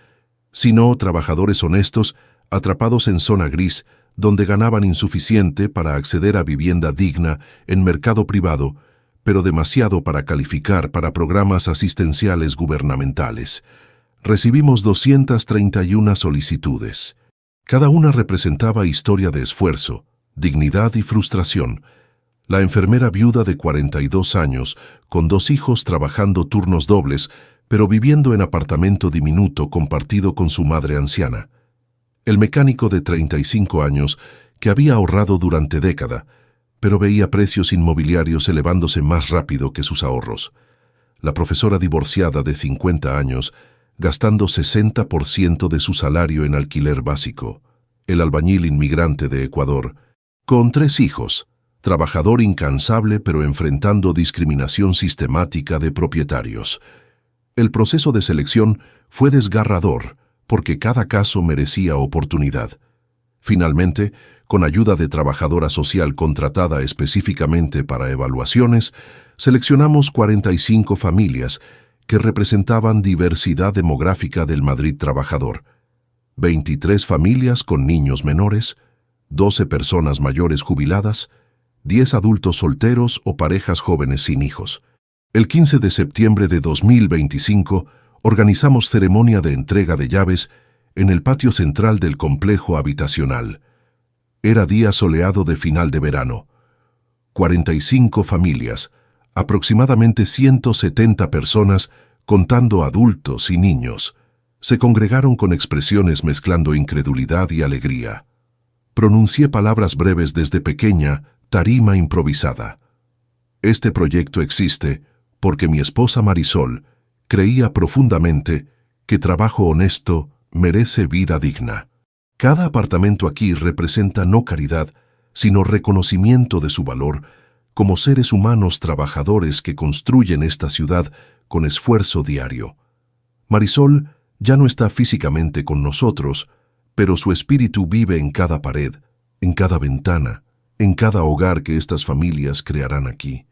sino trabajadores honestos atrapados en zona gris donde ganaban insuficiente para acceder a vivienda digna en mercado privado, pero demasiado para calificar para programas asistenciales gubernamentales. Recibimos 231 solicitudes. Cada una representaba historia de esfuerzo, dignidad y frustración. La enfermera viuda de 42 años, con 2 hijos trabajando turnos dobles, pero viviendo en apartamento diminuto compartido con su madre anciana. El mecánico de 35 años, que había ahorrado durante década, pero veía precios inmobiliarios elevándose más rápido que sus ahorros. La profesora divorciada de 50 años, gastando 60% de su salario en alquiler básico. El albañil inmigrante de Ecuador, con 3 hijos, trabajador incansable pero enfrentando discriminación sistemática de propietarios. El proceso de selección fue desgarrador porque cada caso merecía oportunidad. Finalmente, con ayuda de trabajadora social contratada específicamente para evaluaciones, seleccionamos 45 familias que representaban diversidad demográfica del Madrid trabajador. 23 familias con niños menores, 12 personas mayores jubiladas, 10 adultos solteros o parejas jóvenes sin hijos. El 15 de septiembre de 2025 organizamos ceremonia de entrega de llaves en el patio central del complejo habitacional. Era día soleado de final de verano. 45 familias, aproximadamente 170 personas, contando adultos y niños, se congregaron con expresiones mezclando incredulidad y alegría. Pronuncié palabras breves desde pequeña, tarima improvisada. Este proyecto existe porque mi esposa Marisol creía profundamente que trabajo honesto merece vida digna. Cada apartamento aquí representa no caridad, sino reconocimiento de su valor como seres humanos trabajadores que construyen esta ciudad con esfuerzo diario. Marisol Ya no está físicamente con nosotros, pero su espíritu vive en cada pared, en cada ventana, en cada hogar que estas familias crearán aquí.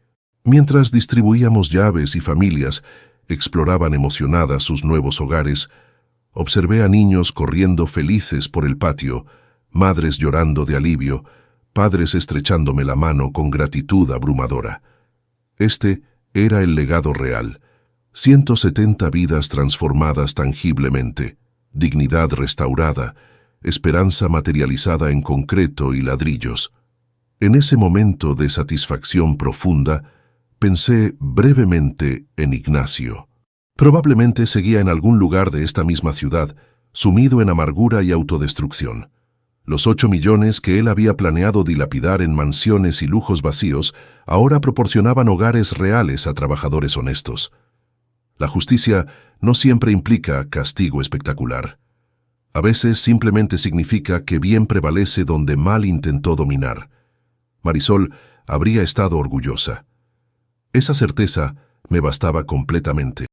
Mientras distribuíamos llaves y familias exploraban emocionadas sus nuevos hogares, observé a niños corriendo felices por el patio, madres llorando de alivio, padres estrechándome la mano con gratitud abrumadora. Este era el legado real. 170 vidas transformadas tangiblemente, dignidad restaurada, esperanza materializada en concreto y ladrillos. En ese momento de satisfacción profunda, pensé brevemente en Ignacio. Probablemente seguía en algún lugar de esta misma ciudad, sumido en amargura y autodestrucción. Los 8 millones que él había planeado dilapidar en mansiones y lujos vacíos ahora proporcionaban hogares reales a trabajadores honestos. La justicia no siempre implica castigo espectacular. A veces simplemente significa que bien prevalece donde mal intentó dominar. Marisol habría estado orgullosa. Esa certeza me bastaba completamente.